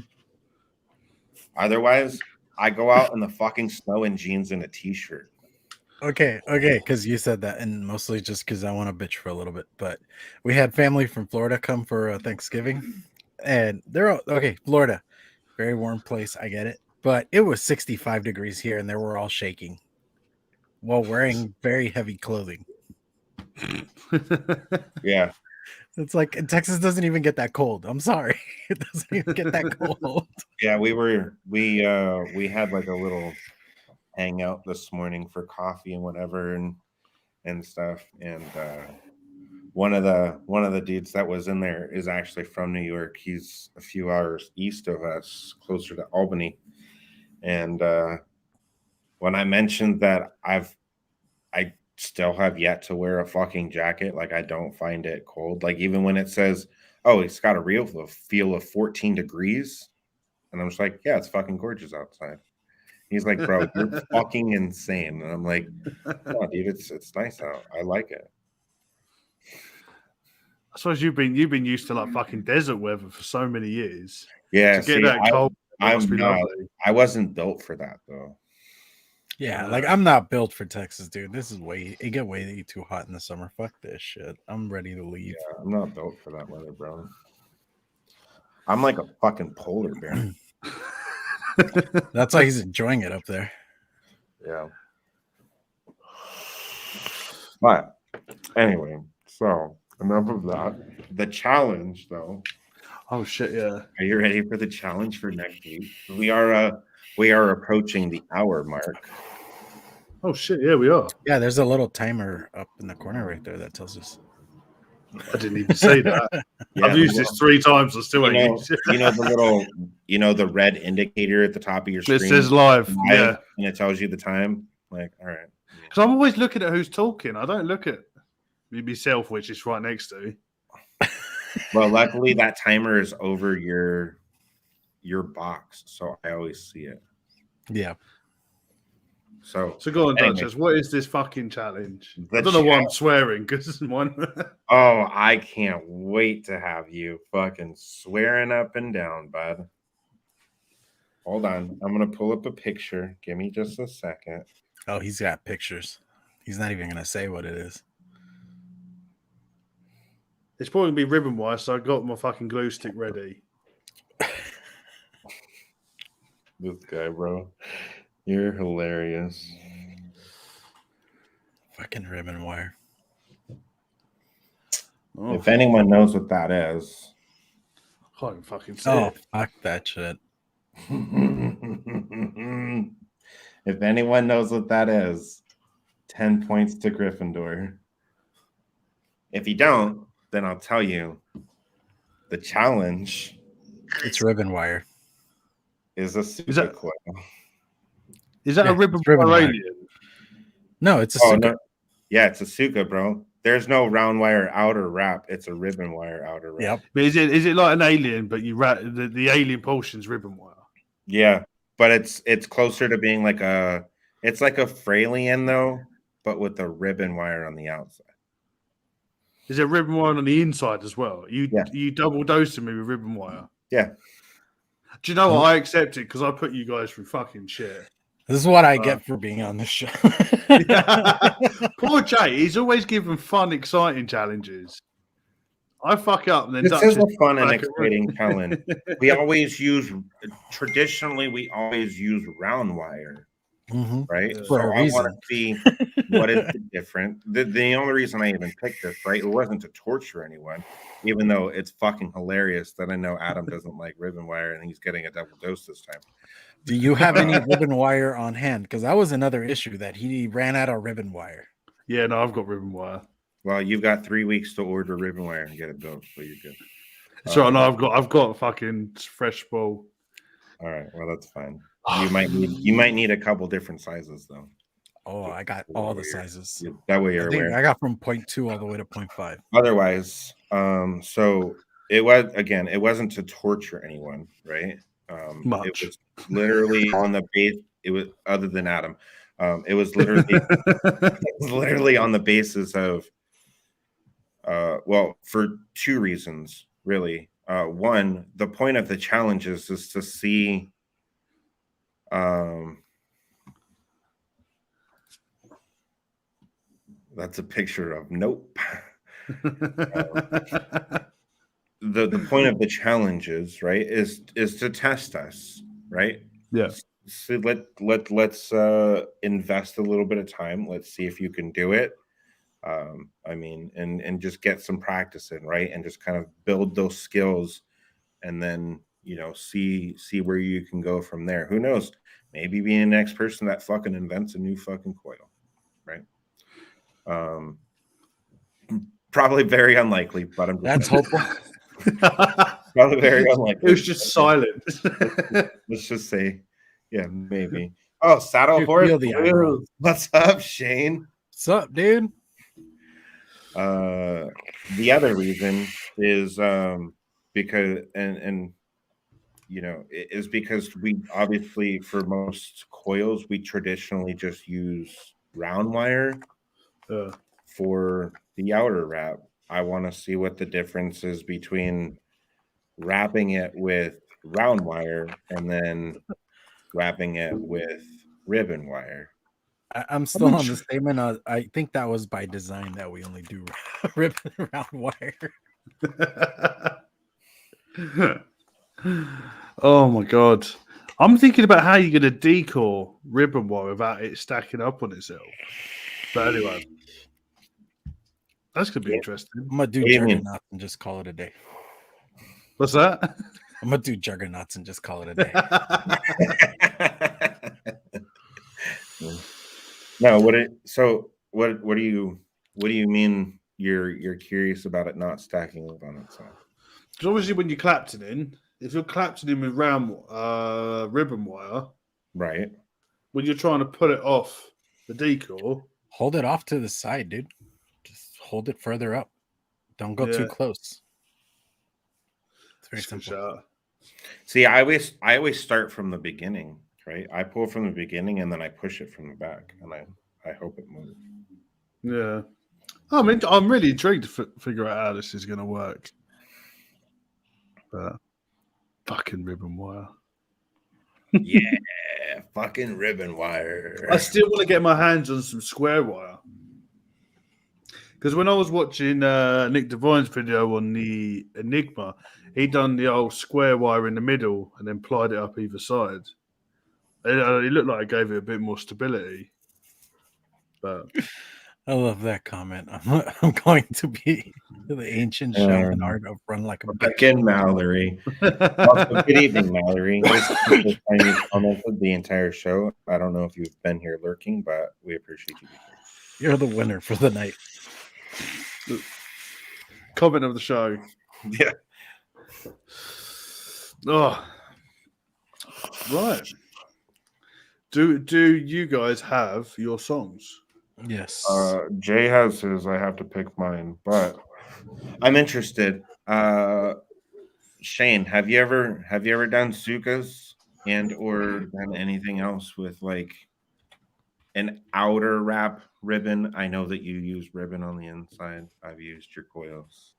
Otherwise, I go out in the fucking snow in jeans and a t-shirt. Okay, because you said that, and mostly just because I want to bitch for a little bit. But we had family from Florida come for Thanksgiving, and they're all okay. Florida, very warm place. I get it, but it was 65 degrees here, and they were all shaking while wearing very heavy clothing. Yeah, It's like Texas doesn't even get that cold. I'm sorry, it doesn't even get that cold. yeah. We had like a little hangout this morning for coffee and whatever and stuff. And one of the dudes that was in there is actually from New York. He's a few hours east of us, closer to Albany. And when I mentioned that I still have yet to wear a fucking jacket, like I don't find it cold. Like even when it says, "Oh, it's got a real feel of 14 degrees," and I'm just like, "Yeah, it's fucking gorgeous outside." He's like, "Bro, you're fucking insane," and I'm like, "No, dude, it's nice out. I like it." I suppose you've been used to like fucking desert weather for so many years. Yeah, To get that cold, it must be lovely. I wasn't built for that though. Yeah, like I'm not built for Texas, dude. This is it get way too hot in the summer. Fuck this shit. I'm ready to leave. Yeah, I'm not built for that weather, bro. I'm like a fucking polar bear. That's why he's enjoying it up there. Yeah. But anyway, so enough of that. The challenge, though. Oh shit! Yeah. Are you ready for the challenge for next week? We are approaching the hour mark. Oh shit! Yeah, we are. Yeah, there's a little timer up in the corner right there that tells us. I didn't even see that. Yeah, I've used this 3 times. I still ain't used it. you know the little, the red indicator at the top of your screen. It says live. Yeah, and it tells you the time. Like, all right. because I'm always looking at who's talking. I don't look at myself, which is right next to. Well, luckily that timer is over your box, so I always see it. Yeah. So go on, anyway. Duchess. What is this fucking challenge? I don't know why I'm swearing because one. Oh, I can't wait to have you fucking swearing up and down, bud. Hold on. I'm going to pull up a picture. Give me just a second. Oh, he's got pictures. He's not even going to say what it is. It's probably going to be ribbon wire, so I got my fucking glue stick ready. This guy, bro. You're hilarious. Fucking ribbon wire. Oh, if anyone knows what that is. I can't even fucking see it. Fuck that shit. If anyone knows what that is, 10 points to Gryffindor. If you don't, then I'll tell you. The challenge. It's ribbon wire. Is a super coil. Is that a Yeah, ribbon it's ribbon wire wire. alien? No, it's a Oh, Suka. no. Yeah, it's a Suka, bro. There's no round wire outer wrap. It's a ribbon wire outer wrap. Yep. But is it like an alien, but you the alien portion's ribbon wire? Yeah, but it's closer to being like a Frailian though, but with the ribbon wire on the outside. Is there ribbon wire on the inside as well? Yeah. You double dosing me with ribbon wire? Yeah. Do you know what? I accept it because I put you guys through fucking shit. This is what I get for being on this show. Poor Jay, he's always given fun, exciting challenges. I fuck up and then This Duchess is a fun and back at exciting challenge. Traditionally we always use round wire, right? For So a I want reason. to see what is the different. The only reason I even picked this, right? It wasn't to torture anyone, even though it's fucking hilarious that I know Adam doesn't like ribbon wire and he's getting a double dose this time. Do you have any ribbon wire on hand? Because that was another issue that he ran out of ribbon wire. Yeah, no, I've got ribbon wire. Well, you've got 3 weeks to order ribbon wire and get it built, so you're good. So no, I've got fucking fresh ball. All right, well that's fine. You might need a couple different sizes though. Oh, I got all the sizes. That way you're aware. I got from 0.2 all the way to 0.5. Otherwise, so it wasn't to torture anyone, right? Much. It was literally on the base. It was other than Adam. It was literally on the basis of well, for two reasons, really. One, the point of the challenge is to see that's a picture of nope. The point of the challenge is right is to test us, right? Yeah. So let's invest a little bit of time. Let's see if you can do it. I mean, and just get some practice in, right? And just kind of build those skills, and then see where you can go from there. Who knows? Maybe be the next person that fucking invents a new fucking coil, right? Probably very unlikely, but That's hopeful. Probably very unlikely. It was just silent. Let's just say, yeah, maybe. Oh, Saddle Horse. What's up, Shane? What's up, dude? The other reason is because is because we obviously for most coils we traditionally just use round wire for the outer wrap. I want to see what the difference is between wrapping it with round wire and then wrapping it with ribbon wire. I'm still on the statement. I think that was by design that we only do ribbon round wire. Oh my god. I'm thinking about how you're going to decore ribbon wire without it stacking up on itself. But anyway, that's going to be interesting. I'm going to do juggernauts and just call it a day. What's that? I'm going to do juggernauts and just call it a day. No, what do you mean you're curious about it not stacking up on itself? Because obviously when you clapped it in, if you're clapped it in with round ribbon wire, right? When you're trying to pull it off the decor, hold it off to the side, dude. Just hold it further up. Don't go too close. It's very simple. See, I always start from the beginning, right? I pull from the beginning and then I push it from the back, and I hope it moves. Yeah, I mean, I'm really intrigued to figure out how this is going to work. But fucking ribbon wire. Yeah, fucking ribbon wire. I still want to get my hands on some square wire. Because when I was watching Nick Devine's video on the Enigma, he done the old square wire in the middle and then plied it up either side. It looked like it gave it a bit more stability. But I love that comment. I'm going to be the ancient shaman art of run like a bitch. Again, Mallory. Also, good evening, Mallory. This is the time you commented the entire show. I don't know if you've been here lurking, but we appreciate you. You're the winner for the night. Comment of the show. Yeah. Oh, right. Do you guys have your songs? Yes. Jay has his. I have to pick mine, but I'm interested. Shane, have you ever done sukas and or done anything else with like an outer wrap ribbon? I know that you use ribbon on the inside. I've used your coils.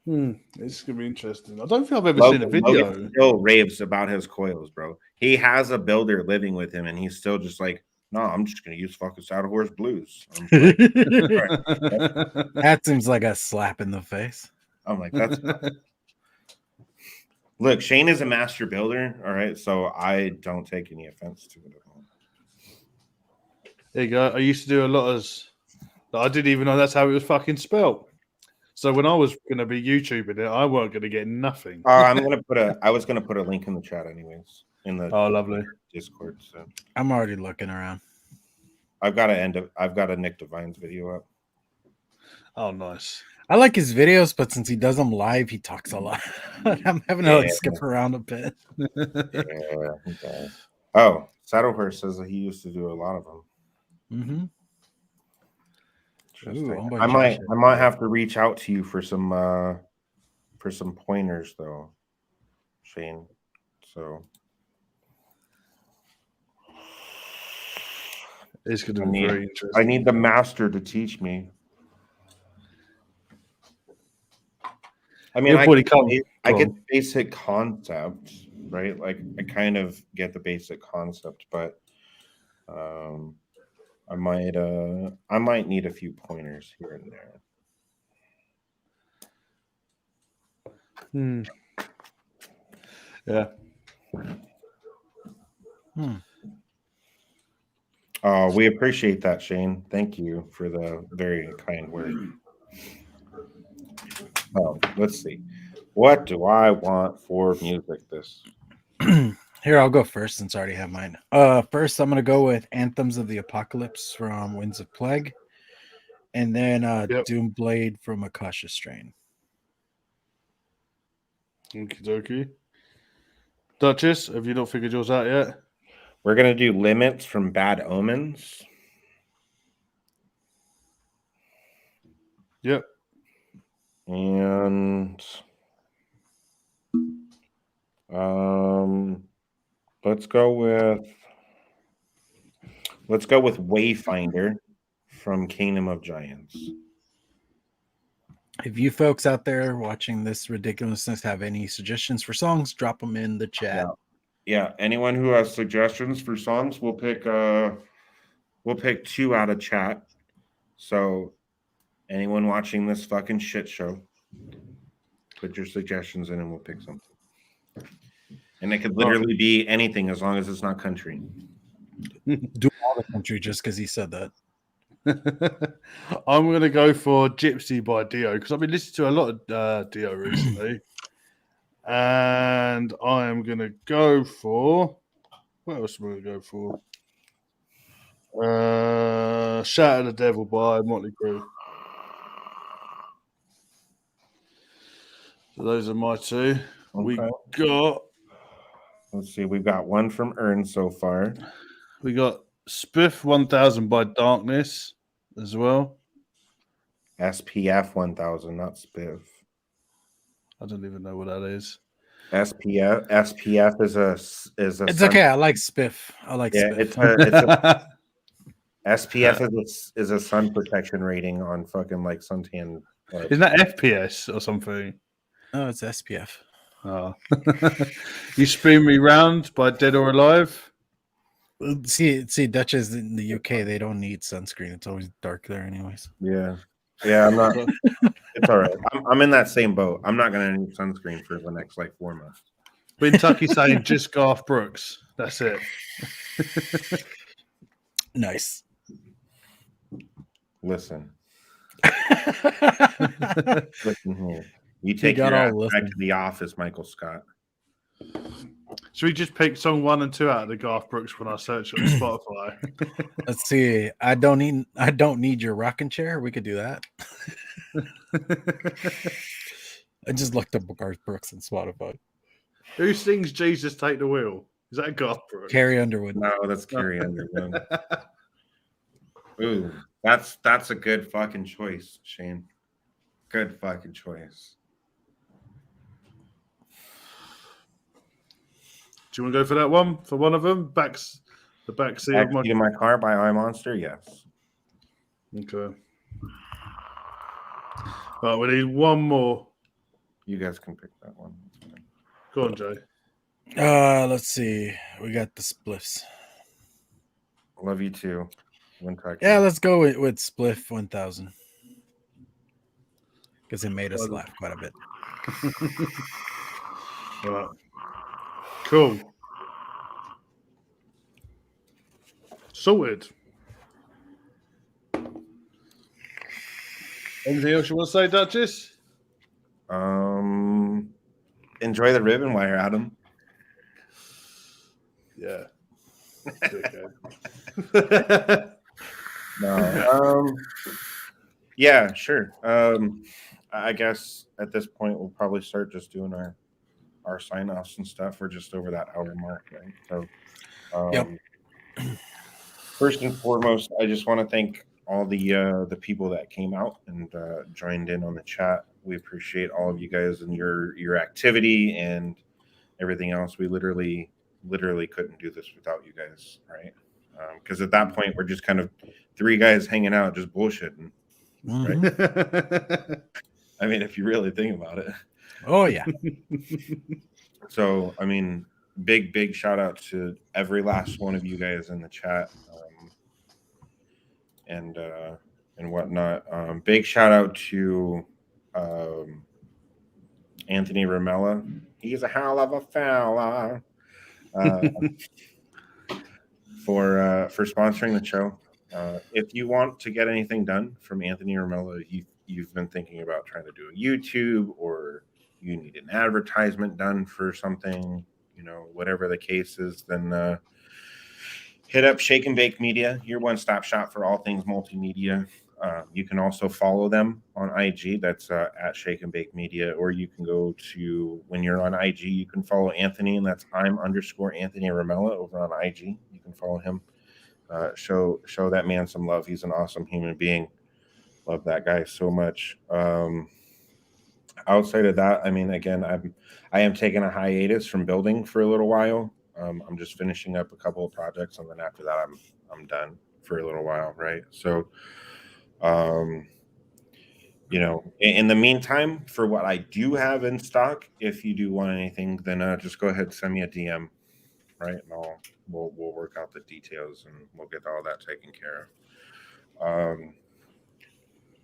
It's gonna be interesting. I don't think I've ever seen a video. Logan still raves about his coils, bro. He has a builder living with him, and he's still just like, no, I'm just gonna use fucking Saddle Horse Blues. I'm like, That seems like a slap in the face. that's look. Shane is a master builder, all right. So I don't take any offense to it at all. There you go. I used to do a lot of. I didn't even know that's how it was fucking spelt. So when I was going to be YouTubing it, I weren't going to get nothing. I was gonna put a link in the chat, anyways, in the lovely Discord. So I'm already looking around. I've got a Nick Devine's video up. Oh, nice. I like his videos, but since he does them live, he talks a lot. I'm having to like skip around a bit. Yeah. Okay. Oh, Saddle Horse says that he used to do a lot of them. Mm-hmm. Ooh, I might have to reach out to you for some pointers though, Shane. So it's going to be very interesting. I need the master to teach me. I mean, I get the basic concept, right? Like I kind of get the basic concept, but I might need a few pointers here and there. Yeah. Oh, we appreciate that, Shane. Thank you for the very kind word. Oh, let's see. What do I want for music this? Here, I'll go first since I already have mine. First, I'm going to go with Anthems of the Apocalypse from Winds of Plague. And then Doomblade from Akasha Strain. Okie dokie. Duchess, have you not figured yours out yet? We're going to do Limits from Bad Omens. Yep. And let's go with Wayfinder from Kingdom of Giants. If you folks out there watching this ridiculousness have any suggestions for songs, drop them in the chat. Yeah. Anyone who has suggestions for songs, we'll pick 2 out of chat. So anyone watching this fucking shit show, put your suggestions in and we'll pick something. And it could literally be anything as long as it's not country. Do all the country just because he said that. I'm going to go for Gypsy by Dio because I've been listening to a lot of Dio recently. And I am going to go for... What else am I going to go for? Shout at the Devil by Motley Crue. So those are my 2. Okay. We got... Let's see. We've got one from Earn so far. We got Spiff 1000 by Darkness as well. SPF 1000, not Spiff. I don't even know what that is. SPF is a. It's okay. I like Spiff. Spiff. SPF is a sun protection rating on fucking like suntan. Isn't that FPS or something? Oh, it's SPF. Oh. You Spin Me Round by Dead or Alive. See, Duchess in the UK, they don't need sunscreen. It's always dark there, anyways. Yeah, I'm not. It's all right. I'm in that same boat. I'm not gonna need sunscreen for the next like 4 months. Kentucky saying just Garth Brooks. That's it. Nice. Listen. Listen here. You take your ass back to the office, Michael Scott. Should we just pick song 1 and 2 out of the Garth Brooks when I search on Spotify? Let's see. I don't need your rocking chair. We could do that. I just looked up Garth Brooks on Spotify. Who sings Jesus Take the Wheel? Is that gospel? Carrie Underwood. No, that's Carrie Underwood. Ooh, that's a good fucking choice, Shane. Good fucking choice. Do you want to go for that one? For one of them? The backseat of Backseat in my car by iMonster, yes. Okay. Right, we need one more. You guys can pick that one. Go on, Jay. Let's see. We got the spliffs. Love you too. Yeah, let's go with Spliff 1000 because it made us laugh quite a bit. Right. Cool. Sorted. Anything else you want to say, Duchess? Enjoy the ribbon wire, Adam. Yeah. No. Yeah, sure. I guess at this point we'll probably start just doing our sign-offs and stuff. We're just over that hour mark, right? So Yep. First and foremost, I just want to thank all the people that came out and joined in on the chat. We appreciate all of you guys and your activity and everything else. We literally couldn't do this without you guys, right? Because at that point we're just kind of three guys hanging out just bullshitting, right? I mean, if you really think about it. Oh yeah. So I mean, big shout out to every last one of you guys in the chat, and whatnot. Big shout out to Anthony Ramella. He's a hell of a fella. For sponsoring the show. If you want to get anything done from Anthony Ramella, you've been thinking about trying to do a YouTube, or you need an advertisement done for something, whatever the case is, then hit up Shake and Bake Media, your one-stop shop for all things multimedia. You can also follow them on IG. That's at Shake and Bake Media, or you can go to, when you're on IG, you can follow Anthony, and that's I'm_Anthony Ramella over on IG. You can follow him. Show that man some love. He's an awesome human being. Love that guy so much. Outside of that, I mean, again, I am taking a hiatus from building for a little while. I'm just finishing up a couple of projects, and then after that, I'm done for a little while, right? So, in the meantime, for what I do have in stock, if you do want anything, then just go ahead and send me a DM, right? And we'll work out the details, and we'll get all that taken care of.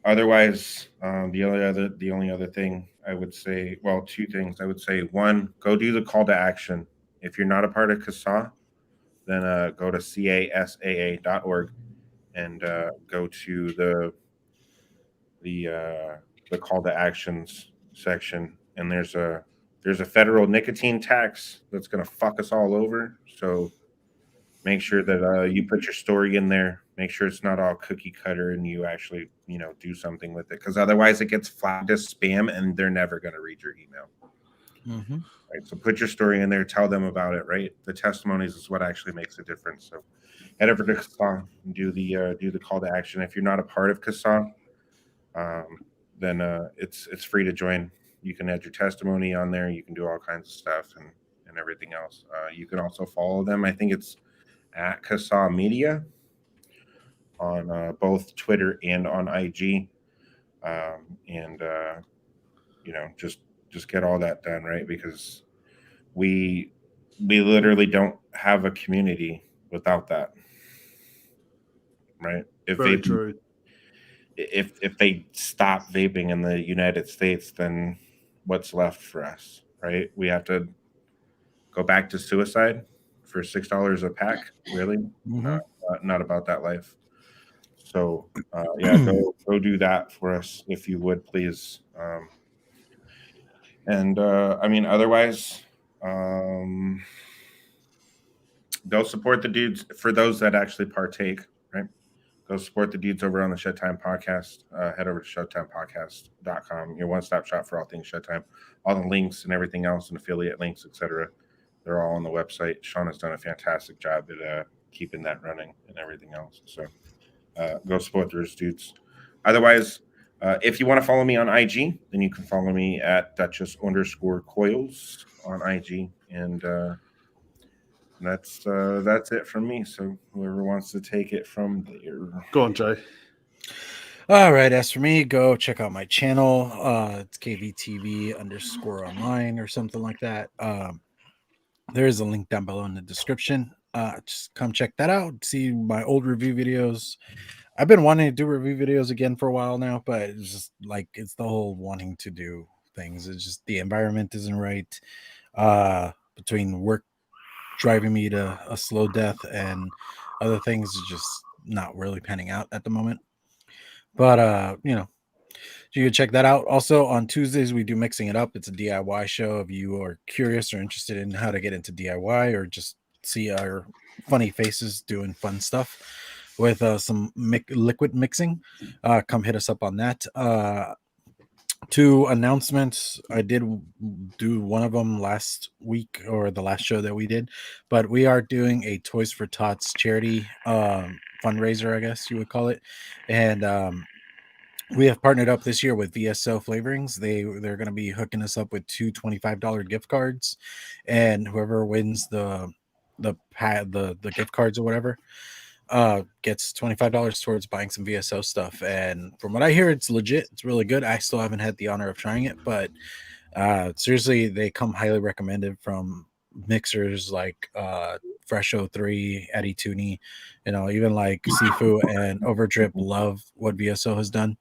Otherwise, the only other thing I would say, well, two things I would say. One, go do the call to action. If you're not a part of CASA, then go to casaa.org and go to the call to actions section. And there's a federal nicotine tax that's going to fuck us all over. So make sure that you put your story in there. Make sure it's not all cookie cutter and you actually, do something with it. Because otherwise it gets flagged as spam and they're never going to read your email. Mm-hmm. Right. So put your story in there. Tell them about it, right? The testimonies is what actually makes a difference. So head over to CASA and do the call to action. If you're not a part of CASA, then it's free to join. You can add your testimony on there. You can do all kinds of stuff and everything else. You can also follow them. I think it's at CASA Media on both Twitter and on IG, just get all that done, right? Because we literally don't have a community without that, right? Very true. If they stop vaping in the United States, then what's left for us, right? We have to go back to suicide for $6 a pack. Really? Mm-hmm. Not about that life. So go do that for us if you would, please. Otherwise, go support the dudes for those that actually partake, right? Go support the dudes over on the Showtime Podcast. Head over to showtimepodcast.com, your one-stop shop for all things Showtime. All the links and everything else and affiliate links, etc. They're all on the website. Sean has done a fantastic job at keeping that running and everything else. So go support those dudes. Otherwise, if you want to follow me on IG, then you can follow me at Duchess_coils on IG. And that's it from me. So whoever wants to take it from there. Go on, Jay. All right, as for me, go check out my channel. It's KVTV_online or something like that. There is a link down below in the description. Just come check that out. See my old review videos. I've been wanting to do review videos again for a while now, but it's just like it's the whole wanting to do things. It's just the environment isn't right. Between work driving me to a slow death and other things is just not really panning out at the moment. But you know, you can check that out. Also on Tuesdays we do Mixing It Up. It's a DIY show. If you are curious or interested in how to get into DIY or just see our funny faces doing fun stuff with some liquid mixing, come hit us up on that. 2 announcements. I did do one of them last week or the last show that we did, but we are doing a Toys for Tots charity fundraiser, I guess you would call it. And we have partnered up this year with VSO Flavorings. They're going to be hooking us up with 2 $25 gift cards, and whoever wins the gift cards or whatever gets $25 towards buying some VSO stuff. And from what I hear, it's legit. It's really good. I still haven't had the honor of trying it, but seriously, they come highly recommended from mixers like Fresh 03, Eddie Tooney, even like Sifu and Overdrip love what VSO has done.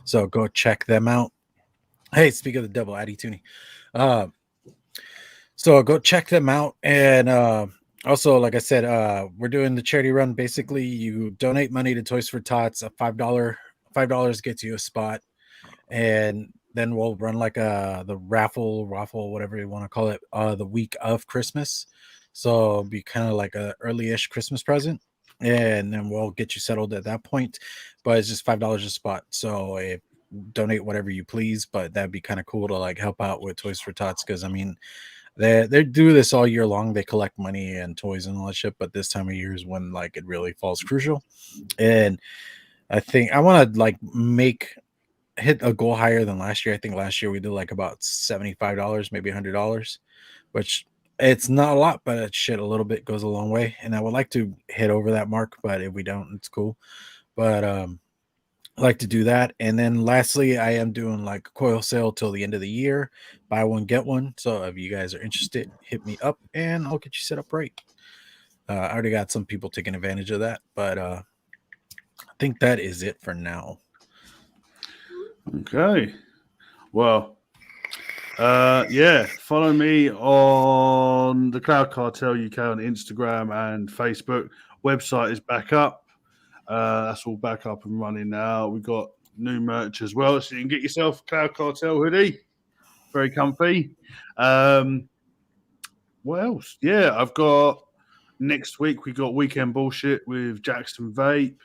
So go check them out. Hey, speak of the devil, Eddie Tooney. So go check them out. And also, like I said, we're doing the charity run. Basically, you donate money to Toys for Tots. A $5 gets you a spot, and then we'll run like the raffle, whatever you want to call it, the week of Christmas. So it'll be kind of like a early-ish Christmas present, and then we'll get you settled at that point. But it's just $5 a spot. So donate whatever you please, but that'd be kind of cool to like help out with Toys for Tots, because I mean, they do this all year long. They collect money and toys and all that shit, but this time of year is when like it really falls crucial. And I think I want to like hit a goal higher than last year. I think last year we did like about $75, maybe $100, which it's not a lot, but shit, a little bit goes a long way. And I would like to hit over that mark, but if we don't, it's cool. But I like to do that. And then lastly, I am doing like a coil sale till the end of the year. Buy one, get one. So if you guys are interested, hit me up and I'll get you set up right. I already got some people taking advantage of that, but I think that is it for now. Okay. Well, follow me on the Cloud Cartel UK on Instagram and Facebook. Website is back up. That's all back up and running now. We've got new merch as well, so you can get yourself a Cloud Cartel hoodie. Very comfy. What else? Yeah, I've got next week. We got Weekend Bullshit with Jackson Vape,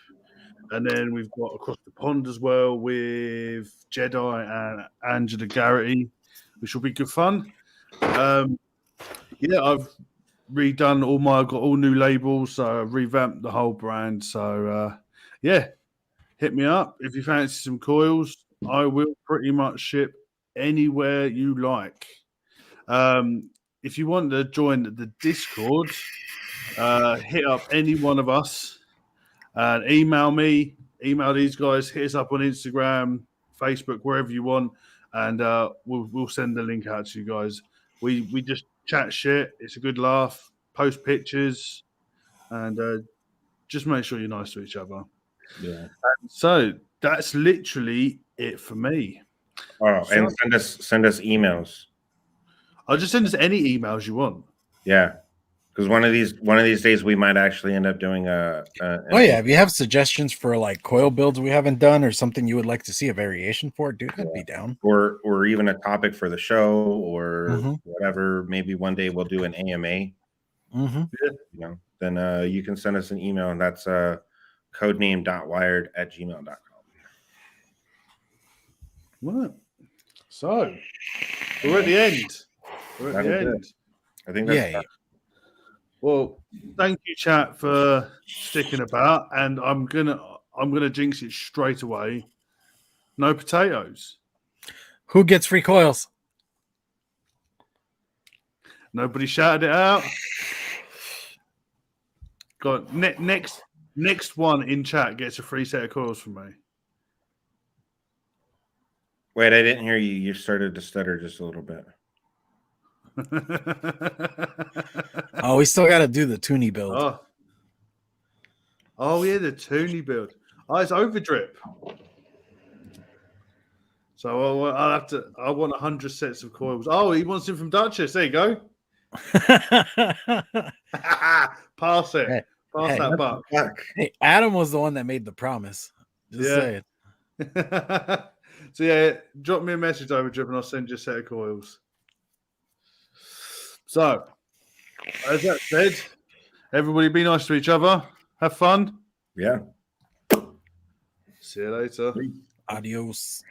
and then we've got Across the Pond as well with Jedi and Angela Garrity, which will be good fun. I've redone I've got all new labels, so I've revamped the whole brand. So hit me up if you fancy some coils. I will pretty much ship anywhere you like. If you want to join the Discord, hit up any one of us and email me, email these guys, hit us up on Instagram, Facebook, wherever you want, and we'll send the link out to you guys. We just chat shit. It's a good laugh. Post pictures, and just make sure you're nice to each other. Yeah. So that's literally it for me. Oh, and send us emails. I'll just send us any emails you want. Yeah, because one of these days we might actually end up doing if you have suggestions for like coil builds we haven't done or something you would like to see a variation for, dude, I'd be down. Or even a topic for the show or whatever. Maybe one day we'll do an AMA. Mm-hmm. Then you can send us an email, and that's codename.wired@gmail.com. Right. So we're at the end. We're at That the is it. end. I think that's Yay. Well, thank you, chat, for sticking about, and I'm gonna jinx it straight away. No potatoes. Who gets free coils? Nobody shouted it out. Got next one in chat gets a free set of coils from me. Wait, I didn't hear you. You started to stutter just a little bit. Oh, we still got to do the Toonie build. Oh yeah, the Toonie build. Oh, it's overdrip. So I'll have to. I want 100 sets of coils. Oh, he wants it from Duchess. There you go. Pass it. Hey, Pass that buck. Hey, Adam was the one that made the promise. Just say it. So yeah, drop me a message over drip and I'll send you a set of coils. So, as that said, everybody be nice to each other. Have fun. Yeah. See you later. Adios.